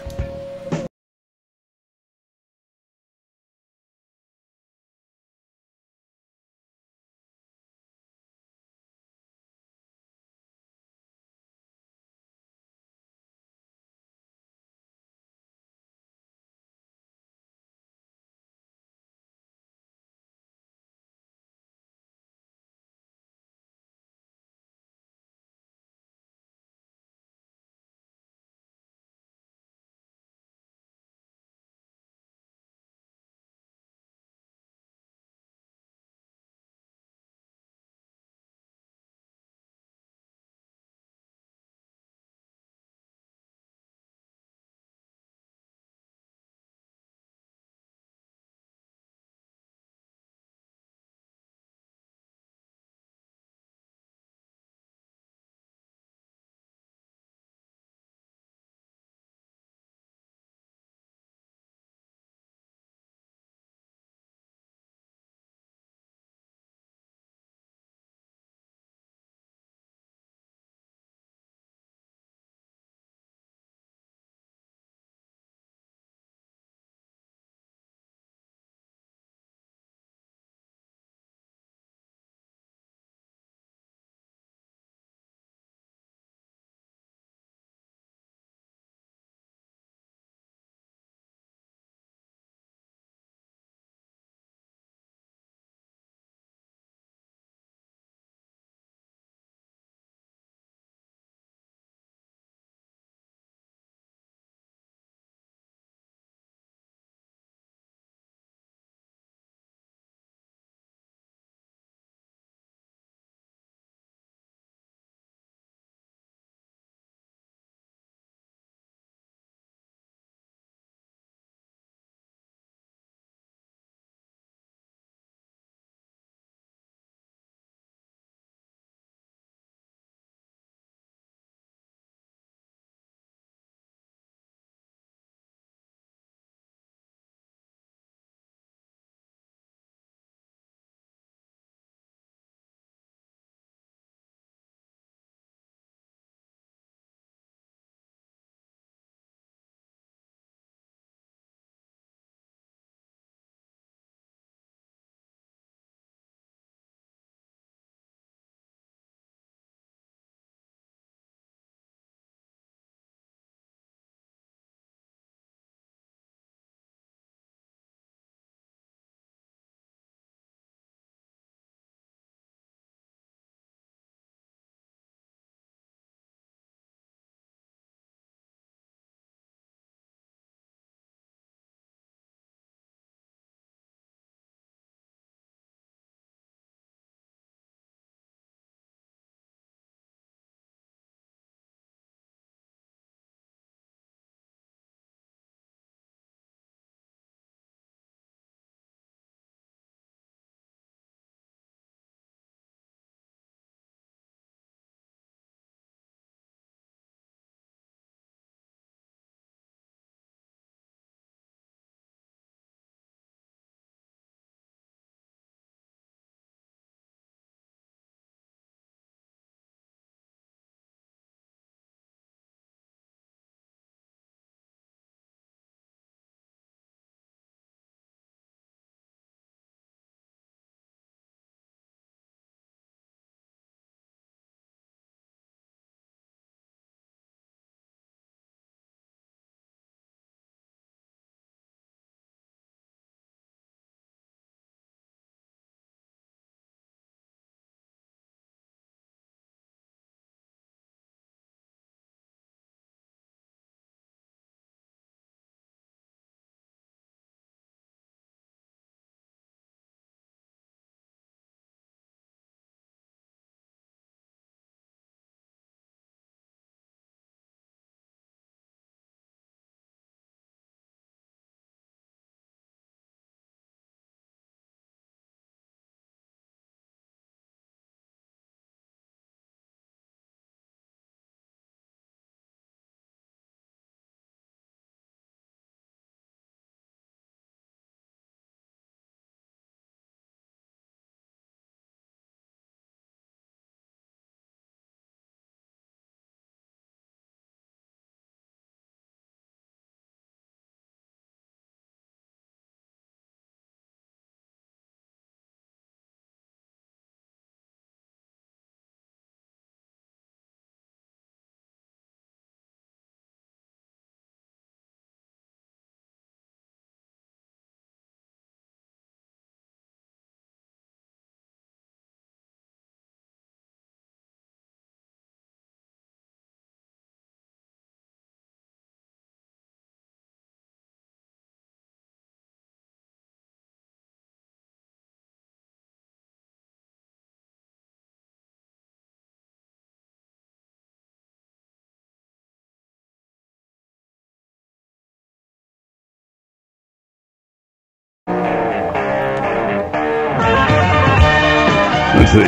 Z.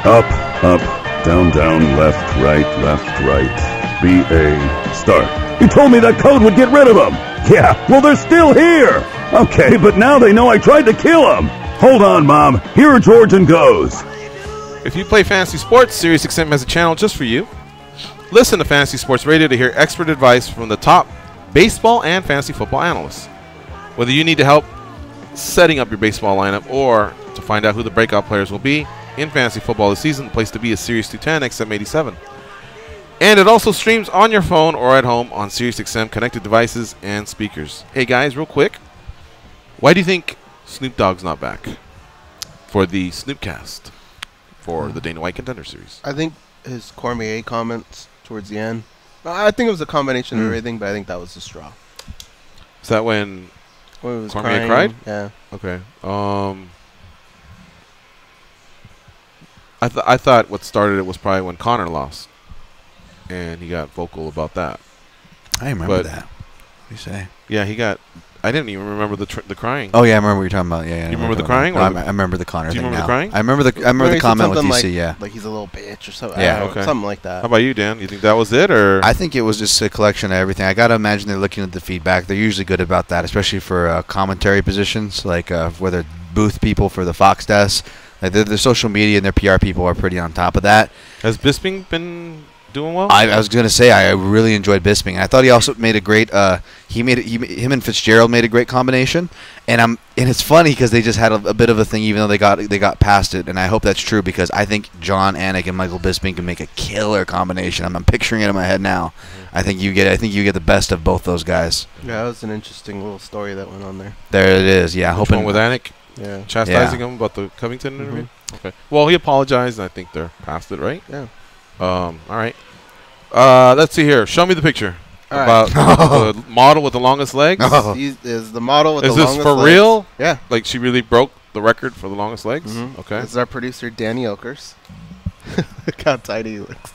Up, up, down, down, left, right, BA, start. You told me that code would get rid of them. Yeah, well, they're still here. Okay, but now they know I tried to kill them. Hold on, Mom. Here are George and Goes. If you play fantasy sports, SiriusXM has a channel just for you. Listen to Fantasy Sports Radio to hear expert advice from the top baseball and fantasy football analysts. Whether you need to help setting up your baseball lineup or to find out who the breakout players will be in fantasy football this season, the place to be is Sirius 210 XM87. And it also streams on your phone or at home on SiriusXM connected devices and speakers. Hey guys, real quick, why do you think Snoop Dogg's not back for the Snoopcast for the Dana White Contender Series? I think his Cormier comments towards the end. I think it was a combination of everything, but I think that was the straw. Is that when it was Cormier crying? cried? Yeah. Okay. I thought what started it was probably when Connor lost, and he got vocal about that. I remember that. What do you say? Yeah, he got. I didn't even remember the crying. Oh yeah, I remember what you're talking about. Yeah, you remember the crying? No, I remember the Connor do you thing. remember now. the crying? I remember the comment with DC. Like, yeah, like he's a little bitch or something. Yeah, okay, something like that. How about you, Dan? You think that was it, or? I think it was just a collection of everything. I gotta imagine they're looking at the feedback. They're usually good about that, especially for commentary positions, like whether booth people for the Fox desk. Like their social media and their PR people are pretty on top of that. Has Bisping been doing well? I was gonna say I really enjoyed Bisping. I thought he also made a great. Him and Fitzgerald made a great combination, and it's funny because they just had a bit of a thing, even though they got past it. And I hope that's true because I think John Anik and Michael Bisping can make a killer combination. I'm picturing it in my head now. I think you get the best of both those guys. Yeah, that was an interesting little story that went on there. There it is. Yeah, Which one with Anik? Yeah, chastising him about the Covington interview. Okay. Well, he apologized, and I think they're past it, right? Yeah. All right. Let's see here. Show me the picture about the model with the longest legs. Is the model with the longest legs? Is this for real? Yeah. Like she really broke the record for the longest legs? Okay. This is our producer, Danny Okers. Look how tiny he looks.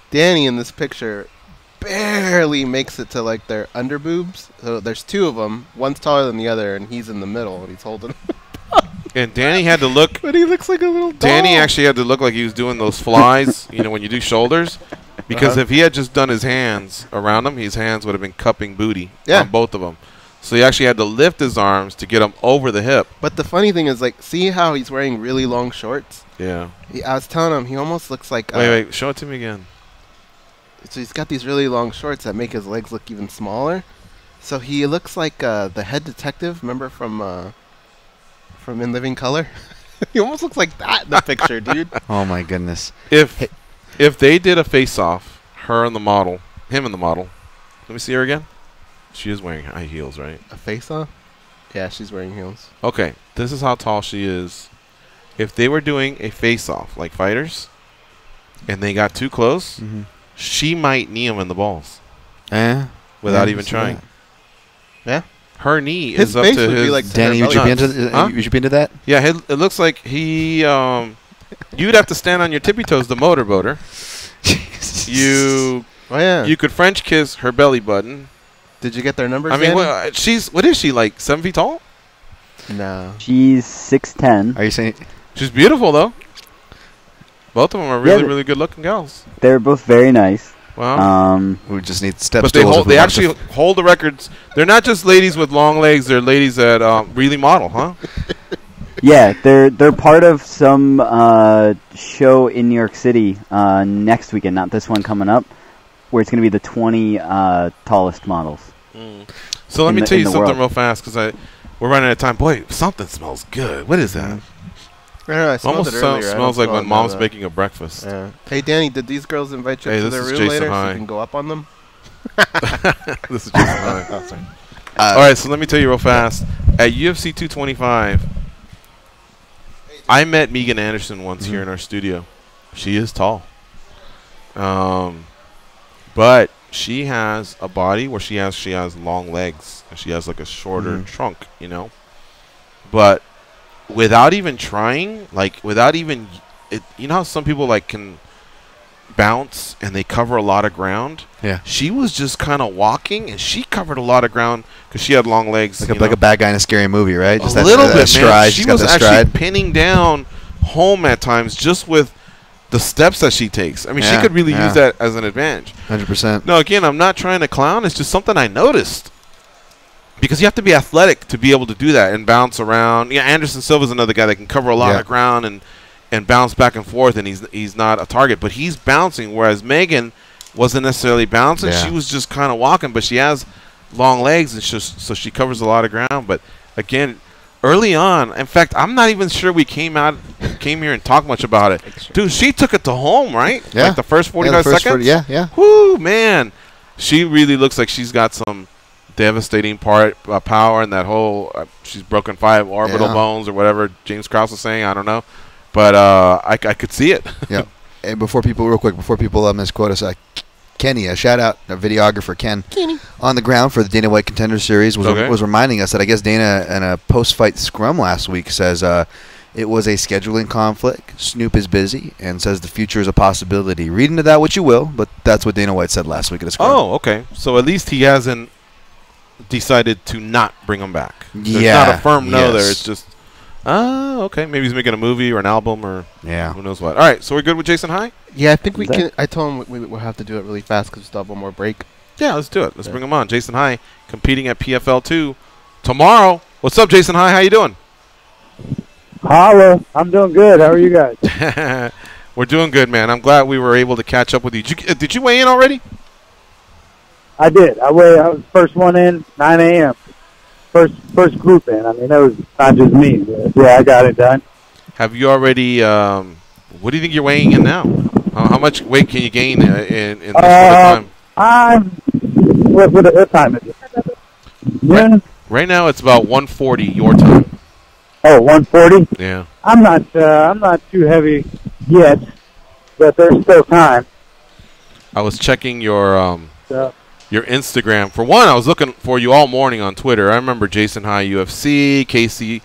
Danny in this picture barely makes it to like their under boobs. So there's two of them. One's taller than the other, and he's in the middle, and he's holding them. And Danny had to look. But he looks like a little doll. Danny actually had to look like he was doing those flies, when you do shoulders. Because if he had just done his hands around him, his hands would have been cupping booty on both of them. So he actually had to lift his arms to get them over the hip. But the funny thing is, like, see how he's wearing really long shorts? Yeah. I was telling him, he almost looks like... wait, show it to me again. So he's got these really long shorts that make his legs look even smaller. So he looks like the head detective, remember from In Living Color? He almost looks like that in the picture, dude. Oh my goodness. If they did a face-off, him and the model. Let me see her again. She is wearing high heels, right? A face-off? Yeah, she's wearing heels. Okay, this is how tall she is. If they were doing a face-off, like fighters, and they got too close, she might knee him in the balls. Without even trying. Yeah. Her knee his is up face to would his... be like Danny, would you be into that? Yeah, it looks like he... you'd have to stand on your tippy toes to motorboat her. You could French kiss her belly button. Did you get their numbers? I mean, what is she, like 7 feet tall? No. She's 6'10". Are you saying... She's beautiful, though. Both of them are really, really good-looking gals. They're both very nice. Wow. We just need step But they actually hold the records. They're not just ladies with long legs. They're ladies that really model, huh? Yeah, they're part of some show in New York City next weekend, not this one coming up, where it's going to be the 20 tallest models. So let me tell you something real fast, because we're running out of time. Boy, something smells good. What is that? I don't know, I smelled almost it earlier. Smells like when mom's making a breakfast. Yeah. Hey, Danny, did these girls invite you to their room Jason later High. so you can go up on them? This is Jason High. Oh, sorry. All right, so let me tell you real fast. At UFC 225, I met Megan Anderson once here in our studio. She is tall. But she has a body where she has long legs. And she has like a shorter trunk, But without even trying, you know how some people like can bounce and they cover a lot of ground? Yeah. She was just kind of walking and she covered a lot of ground because she had long legs. Like a bad guy in a scary movie, right? Just a little bit, stride. man. She was actually pinning down home at times just with the steps that she takes. I mean, she could really use that as an advantage. 100%. No, again, I'm not trying to clown. It's just something I noticed. Because you have to be athletic to be able to do that and bounce around. Yeah, Anderson Silva's another guy that can cover a lot of ground and bounce back and forth, and he's not a target. But he's bouncing, whereas Megan wasn't necessarily bouncing. She was just kind of walking, but she has long legs, and so she covers a lot of ground. But, again, early on, in fact, I'm not even sure we came here and talked much about it. Dude, she took it to home, right? Yeah. Like the first 45 seconds? Yeah. Whoo, man. She really looks like she's got some devastating power, and that whole she's broken 5 orbital bones or whatever James Krause was saying. I don't know. But I could see it. Yeah. And before people misquote us, Kenny, a shout out, our videographer Ken, on the ground for the Dana White Contender Series was reminding us that I guess Dana in a post-fight scrum last week says it was a scheduling conflict. Snoop is busy and says the future is a possibility. Read into that what you will, but that's what Dana White said last week at a scrum. Oh, okay. So at least he hasn't decided to not bring him back. There's not a firm no there. It's just, okay. Maybe he's making a movie or an album or who knows what. All right, so we're good with Jason High? Yeah, I think we can. I told him we'll have to do it really fast because we still have one more break. Yeah, let's do it. Let's bring him on. Jason High competing at PFL 2 tomorrow. What's up, Jason High? How you doing? Holla. I'm doing good. How are you guys? We're doing good, man. I'm glad we were able to catch up with you. Did you weigh in already? I did. I was the first one in, 9 a.m. First group in. I mean, that was not just me. But yeah, I got it done. Have you already, what do you think you're weighing in now? How much weight can you gain in this time? What time is it? Right now it's about 140 your time. Oh, 140? Yeah. I'm not too heavy yet, but there's still time. I was checking your Instagram. For one, I was looking for you all morning on Twitter. I remember Jason High UFC, Casey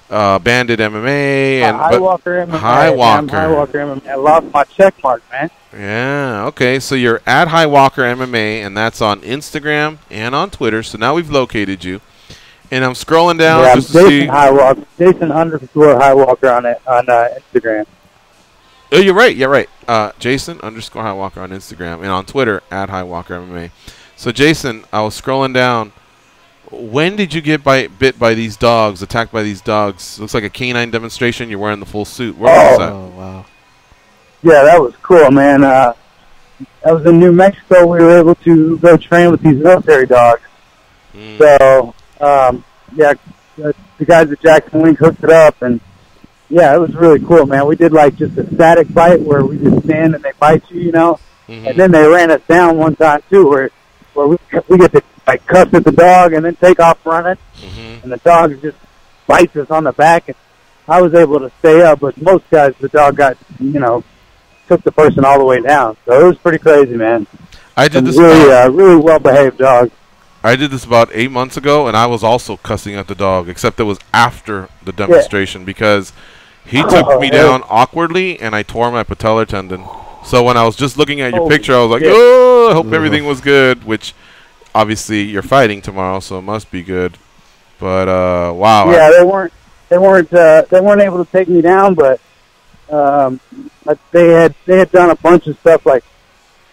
Bandit MMA, and High Walker MMA. High Walker. High Walker MMA. I lost my check mark, man. Yeah, okay. So you're at High Walker MMA, and that's on Instagram and on Twitter. So now we've located you. And I'm scrolling down just to see. Jason _ High Walker on Instagram. Oh, you're right. You're right. Jason _ High Walker on Instagram and on Twitter at High Walker MMA. So, Jason, I was scrolling down. When did you get bit by these dogs, attacked by these dogs? Looks like a canine demonstration. You're wearing the full suit. Where was that? Oh, wow. Yeah, that was cool, man. I was in New Mexico. We were able to go train with these military dogs. So, the guys at Jackson Link hooked it up, and yeah, it was really cool, man. We did like just a static bite where we just stand and they bite you, you know. And then they ran us down one time too, where we get to like cuss at the dog and then take off running, and the dog just bites us on the back. And I was able to stay up, but most guys, the dog got, took the person all the way down. So it was pretty crazy, man. I did this really well behaved dog. I did this about 8 months ago, and I was also cussing at the dog, except it was after the demonstration because he took me down awkwardly, and I tore my patellar tendon. So when I was just looking at your picture, I was like, I hope everything was good, which obviously you're fighting tomorrow, so it must be good. But, wow. Yeah, they weren't able to take me down, but they had done a bunch of stuff like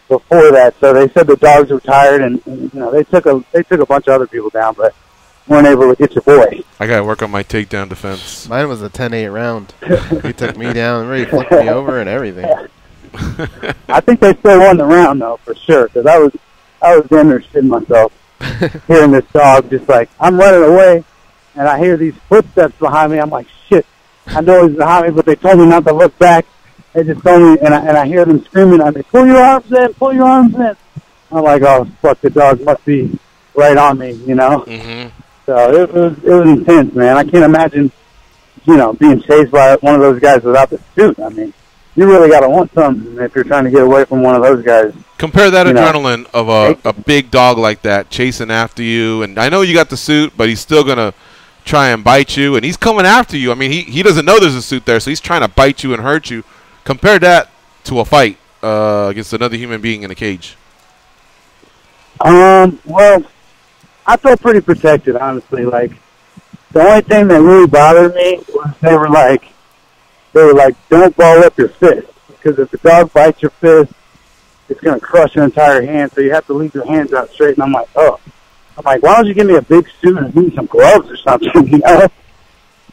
before that, so they said the dogs were tired, and they took a bunch of other people down, but weren't able to get your boy. I gotta work on my takedown defense. Mine was a 10-8 round. He took me down and really flipped me over and everything. I think they still won the round though, for sure, because I was in there shitting myself, hearing this dog just like I'm running away, and I hear these footsteps behind me. I'm like, shit, I know he's behind me, but they told me not to look back. They just told me, and I hear them screaming at me, pull your arms in, pull your arms in. I'm like, oh, fuck, the dog must be right on me, So it was intense, man. I can't imagine, being chased by one of those guys without the suit. I mean, you really got to want something if you're trying to get away from one of those guys. Compare that adrenaline of a big dog like that chasing after you, and I know you got the suit, but he's still going to try and bite you, and he's coming after you. I mean, he doesn't know there's a suit there, so he's trying to bite you and hurt you. Compare that to a fight against another human being in a cage. Well, I felt pretty protected, honestly. Like, the only thing that really bothered me was they were like, they were like, don't ball up your fist, because if the dog bites your fist, it's going to crush your entire hand, so you have to leave your hands out straight. And I'm like, oh. I'm like, why don't you give me a big suit and give me some gloves or something, you know?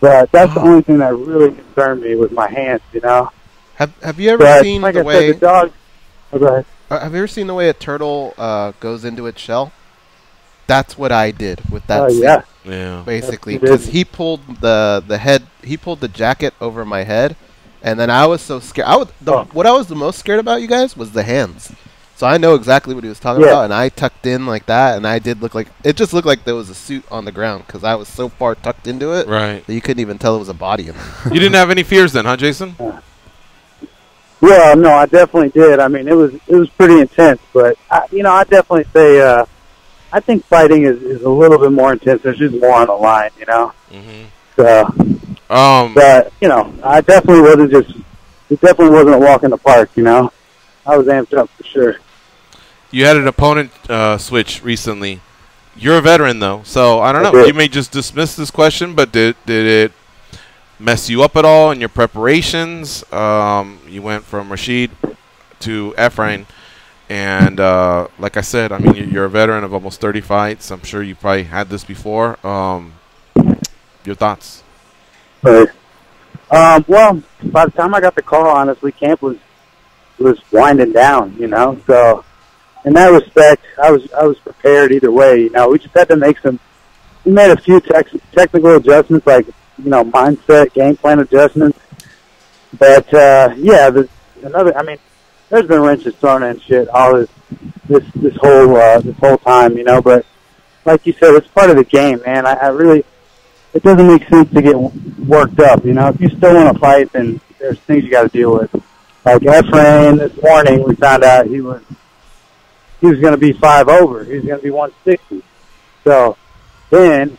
But that's the only thing that really concerned me with my hands, you know? Have you ever seen like the I way... said, the dog... Oh, go ahead. Have you ever seen the way a turtle goes into its shell? That's what I did with that suit. Yeah. Yeah. Basically, because he pulled the jacket over my head, and then I was so scared. What I was the most scared about, you guys, was the hands. So I know exactly what he was talking about, and I tucked in like that, and I did look like it just looked like there was a suit on the ground because I was so far tucked into it, right, that you couldn't even tell it was a body in there. You didn't have any fears then, huh, Jason? Well, no, I definitely did. I mean, it was pretty intense, but I definitely say I think fighting is a little bit more intense. There's just more on the line, you know. Mm-hmm. So, but I definitely wasn't it definitely wasn't a walk in the park, you know. I was amped up for sure. You had an opponent switch recently. You're a veteran, though, so I don't know. You may just dismiss this question, but did it mess you up at all in your preparations? You went from Rashid to Efrain, and like I said, I mean, you're a veteran of almost 30 fights. I'm sure you probably had this before. Your thoughts? Right. Well, by the time I got the call, honestly, camp was winding down, you know. So, in that respect, I was prepared either way. You know, we just had to we made a few technical adjustments, like mindset, game plan adjustments. But there's been wrenches thrown in shit all this whole time, you know. But like you said, it's part of the game, man. It doesn't make sense to get worked up, you know. If you still want to fight, then there's things you got to deal with. Like Efrain, this morning we found out he was going to be 5 over. He was going to be 160. So then,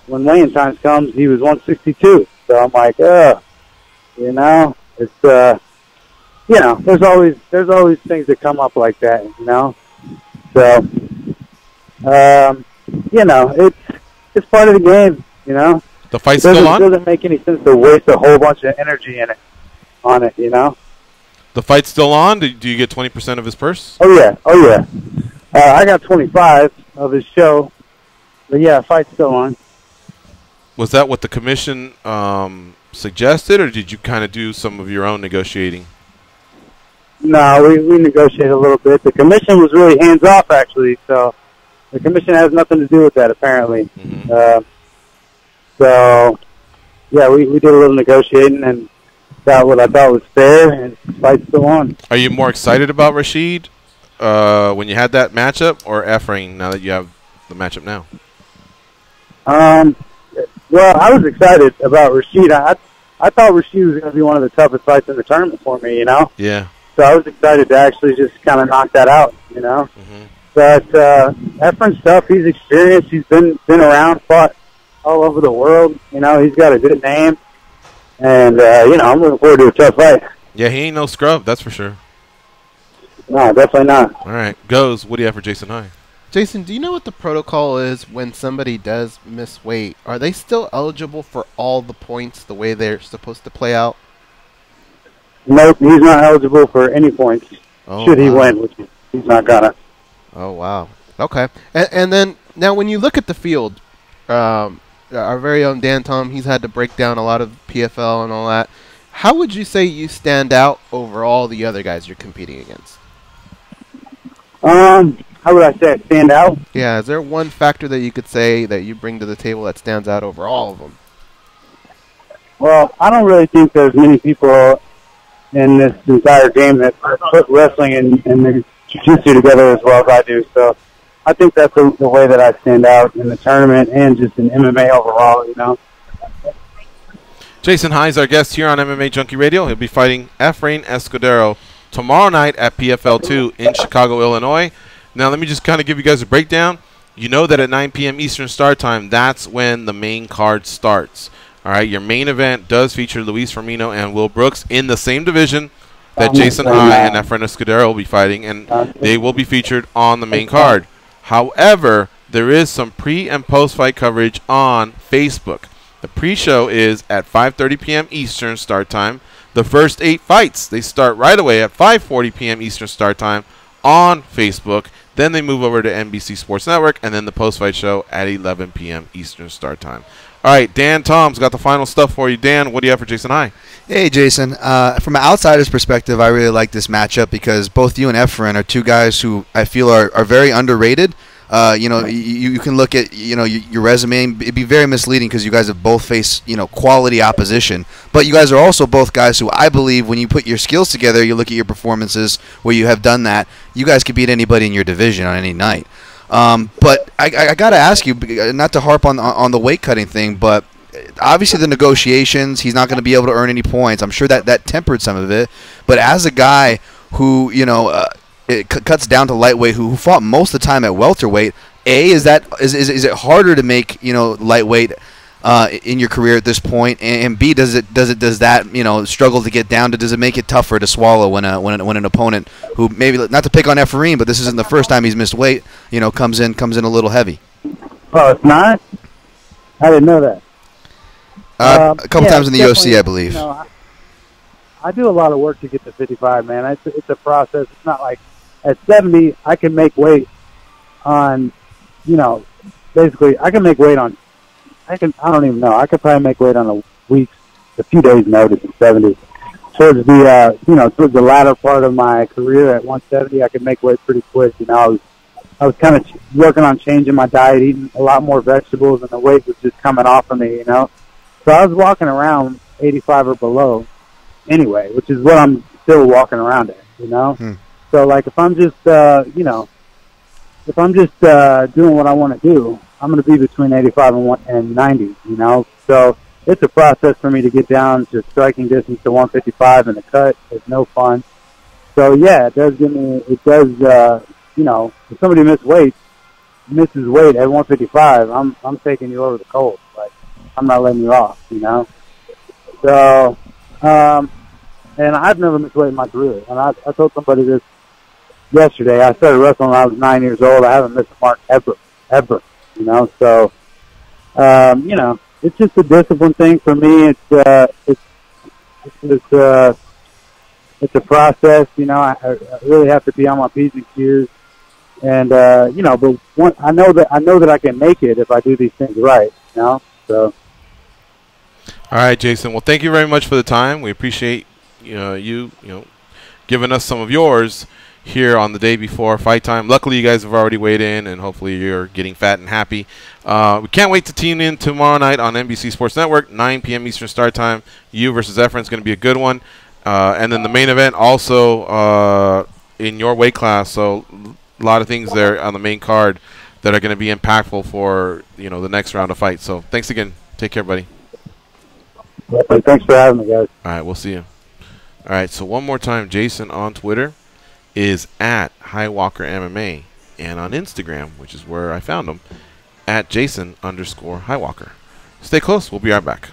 when weighing times comes, he was 162. So I'm like, you know, it's there's always things that come up like that, you know. So, it's part of the game, you know. The fight's still on? It doesn't make any sense to waste a whole bunch of energy on it, you know. The fight's still on? Do you get 20% of his purse? Oh yeah. I got 25 of his show, but yeah, fight's still on. Was that what the commission suggested, or did you kind of do some of your own negotiating? No, we negotiated a little bit. The commission was really hands off, actually. So the commission has nothing to do with that, apparently. Mm-hmm. So yeah, we did a little negotiating and got what I thought was fair, and the fight's still on. Are you more excited about Rashid when you had that matchup, or Efrain now that you have the matchup now? Well, I was excited about Rashid. I thought Rashid was going to be one of the toughest fights in the tournament for me, you know? Yeah. So I was excited to actually just kind of knock that out, you know? Mm-hmm. But Efrain's tough. He's experienced. He's been around, fought all over the world. You know, he's got a good name. And, I'm looking forward to a tough fight. Yeah, he ain't no scrub, that's for sure. No, definitely not. All right. Goes. What do you have for Jason High? Jason, do you know what the protocol is when somebody does miss weight? Are they still eligible for all the points the way they're supposed to play out? Nope, he's not eligible for any points. Should he win, which he's not gonna. Oh, wow. Okay. And then, now when you look at the field, our very own Dan Tom, he's had to break down a lot of PFL and all that. How would you say you stand out over all the other guys you're competing against? How would I say I stand out? Yeah, is there one factor that you could say that you bring to the table that stands out over all of them? Well, I don't really think there's many people in this entire game that put wrestling and the jiu-jitsu together as well as I do. So I think that's the way that I stand out in the tournament and just in MMA overall, you know. Jason High is our guest here on MMA Junkie Radio. He'll be fighting Efrain Escudero tomorrow night at PFL 2 in Chicago, Illinois. Now, let me just kind of give you guys a breakdown. You know that at 9 p.m. Eastern Start Time, that's when the main card starts. All right, your main event does feature Luis Firmino and Will Brooks in the same division that Jason High and Efrain Escudero will be fighting, and they will be featured on the main card. However, there is some pre- and post-fight coverage on Facebook. The pre-show is at 5:30 p.m. Eastern start time. The first 8 fights, they start right away at 5:40 p.m. Eastern start time on Facebook. Then they move over to NBC Sports Network, and then the post-fight show at 11 p.m. Eastern start time. All right, Dan Tom's got the final stuff for you. Dan, what do you have for Jason High? Hey, Jason. From an outsider's perspective, I really like this matchup because both you and Efren are two guys who I feel are very underrated. You can look at your resume and it'd be very misleading because you guys have both faced quality opposition, but you guys are also both guys who I believe when you put your skills together, you look at your performances where you have done that, you guys could beat anybody in your division on any night. But I got to ask you, not to harp on the weight cutting thing, but obviously the negotiations, he's not going to be able to earn any points. I'm sure that tempered some of it, but as a guy who it cuts down to lightweight, who fought most of the time at welterweight. Is it harder to make lightweight in your career at this point? And B, does that struggle to get down? Does it make it tougher to swallow when an opponent who maybe, not to pick on Efraim, but this isn't the first time he's missed weight, comes in a little heavy? Oh, it's not? I didn't know that. A couple times in the UFC, I believe. I do a lot of work to get to 55, man. It's a process. It's not like at 70, I can make weight on, basically, I can make weight on, I don't even know. I could probably make weight on a few days notice at 70. Towards towards the latter part of my career at 170, I could make weight pretty quick. I was kind of working on changing my diet, eating a lot more vegetables, and the weight was just coming off of me, So I was walking around 85 or below anyway, which is what I'm still walking around at, So, like, if I'm just, doing what I want to do, I'm going to be between 85 and 90, So it's a process for me to get down to striking distance to 155, and the cut is no fun. So, yeah, it does, if somebody misses weight at 155, I'm taking you over the coals. Like, I'm not letting you off, So, and I've never missed weight in my career. And I told somebody this yesterday. I started wrestling when I was 9 years old. I haven't missed a mark ever. So, it's just a discipline thing for me. It's a process. I really have to be on my P's and Q's. And but I know that I can make it if I do these things right. So. All right, Jason. Well, thank you very much for the time. We appreciate you giving us some of yours here on the day before fight time. Luckily, you guys have already weighed in, and hopefully you're getting fat and happy. We can't wait to tune in tomorrow night on NBC Sports Network, 9 p.m. Eastern Start Time. You versus Efren is going to be a good one. And then the main event also in your weight class. So a lot of things there on the main card that are going to be impactful for the next round of fights. So thanks again. Take care, buddy. Thanks for having me, guys. All right, we'll see you. All right, so one more time, Jason on Twitter is at Highwalker MMA, and on Instagram, which is where I found him, at Jason_Highwalker. Stay close. We'll be right back.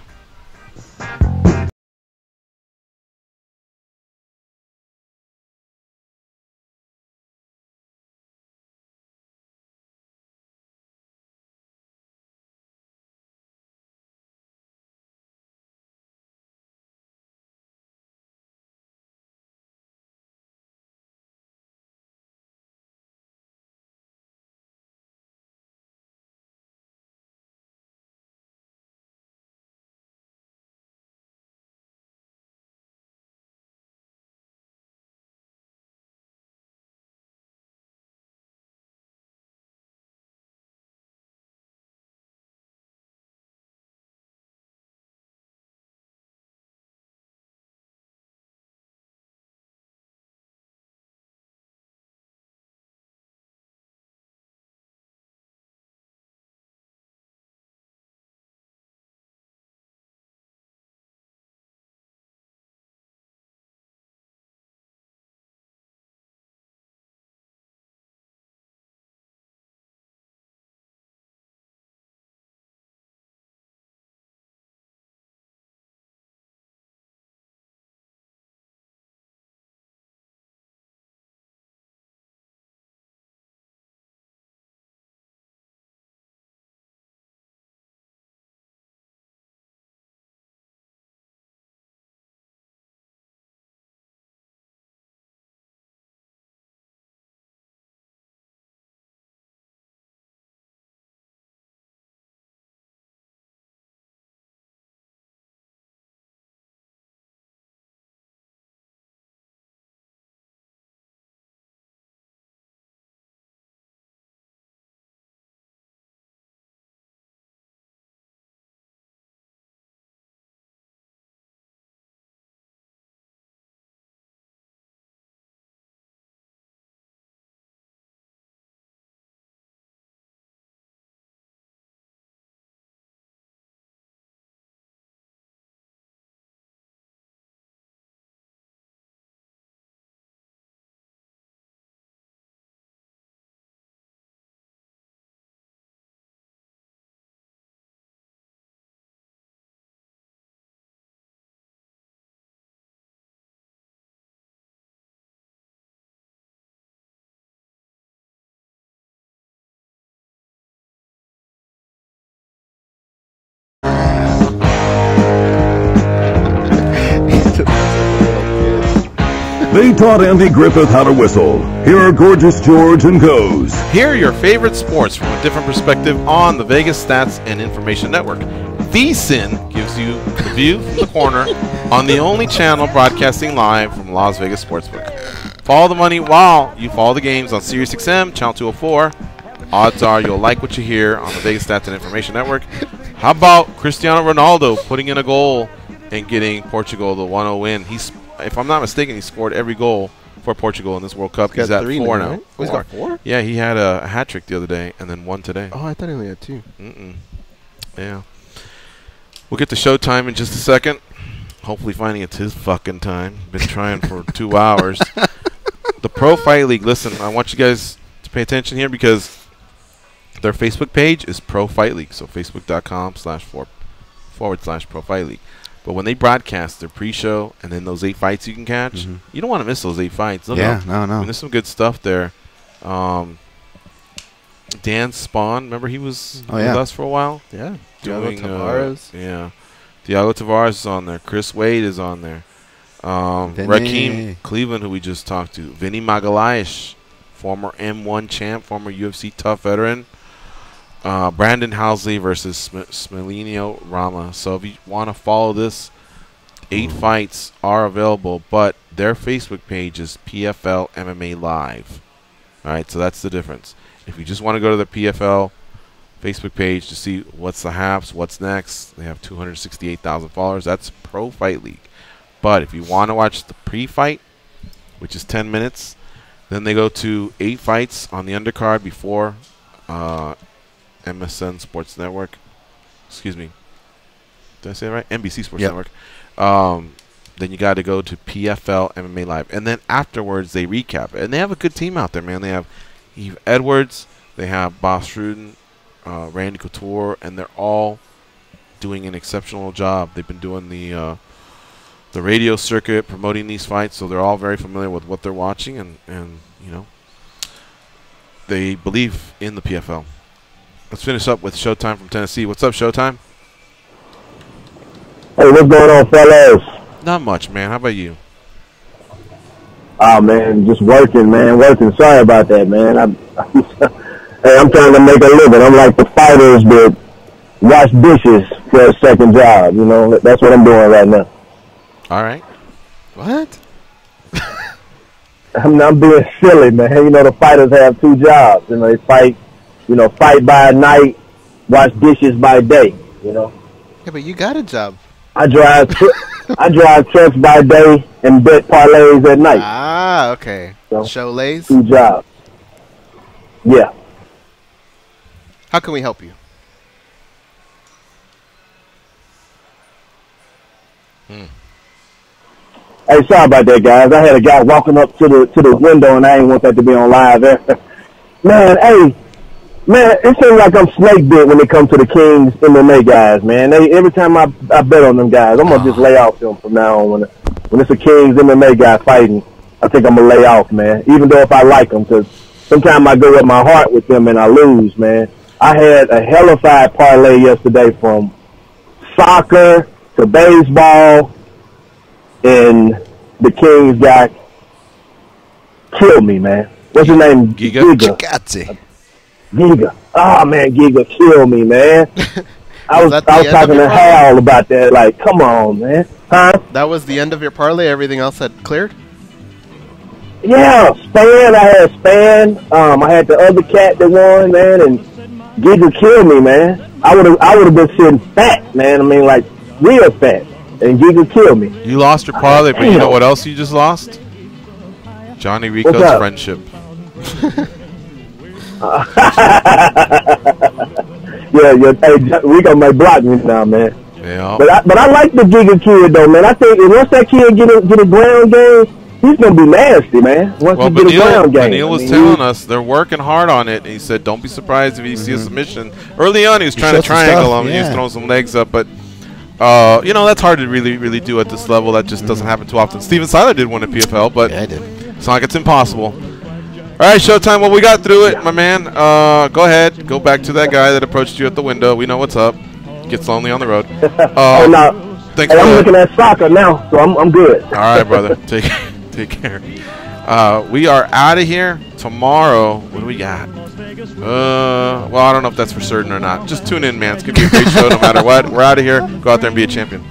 They taught Andy Griffith how to whistle. Here are Gorgeous George and Goes. Hear your favorite sports from a different perspective on the Vegas Stats and Information Network. VSiN gives you the view from the corner on the only channel broadcasting live from Las Vegas Sportsbook. Follow the money while you follow the games on SiriusXM, Channel 204. Odds are you'll like what you hear on the Vegas Stats and Information Network. How about Cristiano Ronaldo putting in a goal and getting Portugal the 1-0 win? If I'm not mistaken, he scored every goal for Portugal in this World Cup. He's at 4 now. Right? Oh, he's got 4? Yeah, he had a hat trick the other day and then 1 today. Oh, I thought he only had 2. Yeah. We'll get to showtime in just a second. Hopefully finding it's his fucking time. Been trying for 2 hours. The Pro Fight League. Listen, I want you guys to pay attention here because their Facebook page is Pro Fight League. So facebook.com//Pro Fight League. But when they broadcast their pre-show and then those 8 fights you can catch, you don't want to miss those 8 fights. No. I mean, there's some good stuff there. Dan Spawn, remember he was with us for a while? Yeah. Doing, Tavares. Yeah. Diego Tavares is on there. Chris Wade is on there. Rakim Cleveland, who we just talked to. Vinny Magalhaes, former M1 champ, former UFC tough veteran. Brandon Housley versus Smelinio Rama. So if you want to follow this, 8 fights are available, but their Facebook page is PFL MMA Live. All right, so that's the difference. If you just want to go to the PFL Facebook page to see what's the haps, what's next, they have 268,000 followers. That's Pro Fight League. But if you want to watch the pre-fight, which is 10 minutes, then they go to 8 fights on the undercard before MSN Sports Network. Excuse me. Did I say it right? NBC Sports Network. Then you got to go to PFL MMA Live. And then afterwards, they recap it. And they have a good team out there, man. They have Eve Edwards. They have Boss Ruden, Randy Couture. And they're all doing an exceptional job. They've been doing the radio circuit, promoting these fights. So they're all very familiar with what they're watching. And you know, they believe in the PFL. Let's finish up with Showtime from Tennessee. What's up, Showtime? Hey, what's going on, fellas? Not much, man. How about you? Oh, man, just working, man. Working. Sorry about that, man. Hey, I'm trying to make a living. I'm like the fighters that wash dishes for a second job. You know, that's what I'm doing right now. All right. What? I'm being silly, man. You know, the fighters have 2 jobs. You know, they fight. You know, fight by night, wash dishes by day. You know. Yeah, but you got a job. I drive trucks by day and bet parlays at night. Ah, okay. So, show lays. 2 jobs. Yeah. How can we help you? Hey, sorry about that, guys. I had a guy walking up to the window, and I didn't want that to be on live. Man, hey. Man, it seems like I'm snake bit when it comes to the Kings MMA guys, man. Every time I bet on them guys, I'm gonna just lay off them from now on. When it's a Kings MMA guy fighting, I think I'm gonna lay off, man. Even though if I like them, because sometimes I go with my heart with them and I lose, man. I had a hellified parlay yesterday from soccer to baseball, and the Kings guy killed me, man. What's his name? Giga. Giga. Oh, man, Giga killed me, man. I was talking to Hal about that. Like, come on, man. Huh? That was the end of your parlay? Everything else had cleared? Yeah, Span. I had Span. I had the other cat that won, man, and Giga killed me, man. I would have been sitting fat, man. I mean, like, real fat. And Giga killed me. You lost your parlay, but you know what else you just lost? Johnny Rico's friendship. Yeah, hey, Rico may block me now, man. Yeah. But I like the Giga kid though, man. I think once that kid get a ground game, he's gonna be nasty, man. Once he get a ground game. Benil was telling us they're working hard on it. And he said, "Don't be surprised if you see a submission." Early on, he was trying to triangle him. He was throwing some legs up, but you know that's hard to really do at this level. That just doesn't happen too often. Steven Siler did win a PFL, but it's not like it's impossible. All right, Showtime. Well, we got through it, my man. Go ahead. Go back to that guy that approached you at the window. We know what's up. Gets lonely on the road. Oh, no. Thanks. Hey, I'm looking at soccer now, so I'm good. All right, brother. Take Take care. We are out of here tomorrow. What do we got? Well, I don't know if that's for certain or not. Just tune in, man. It's going to be a great show no matter what. We're out of here. Go out there and be a champion.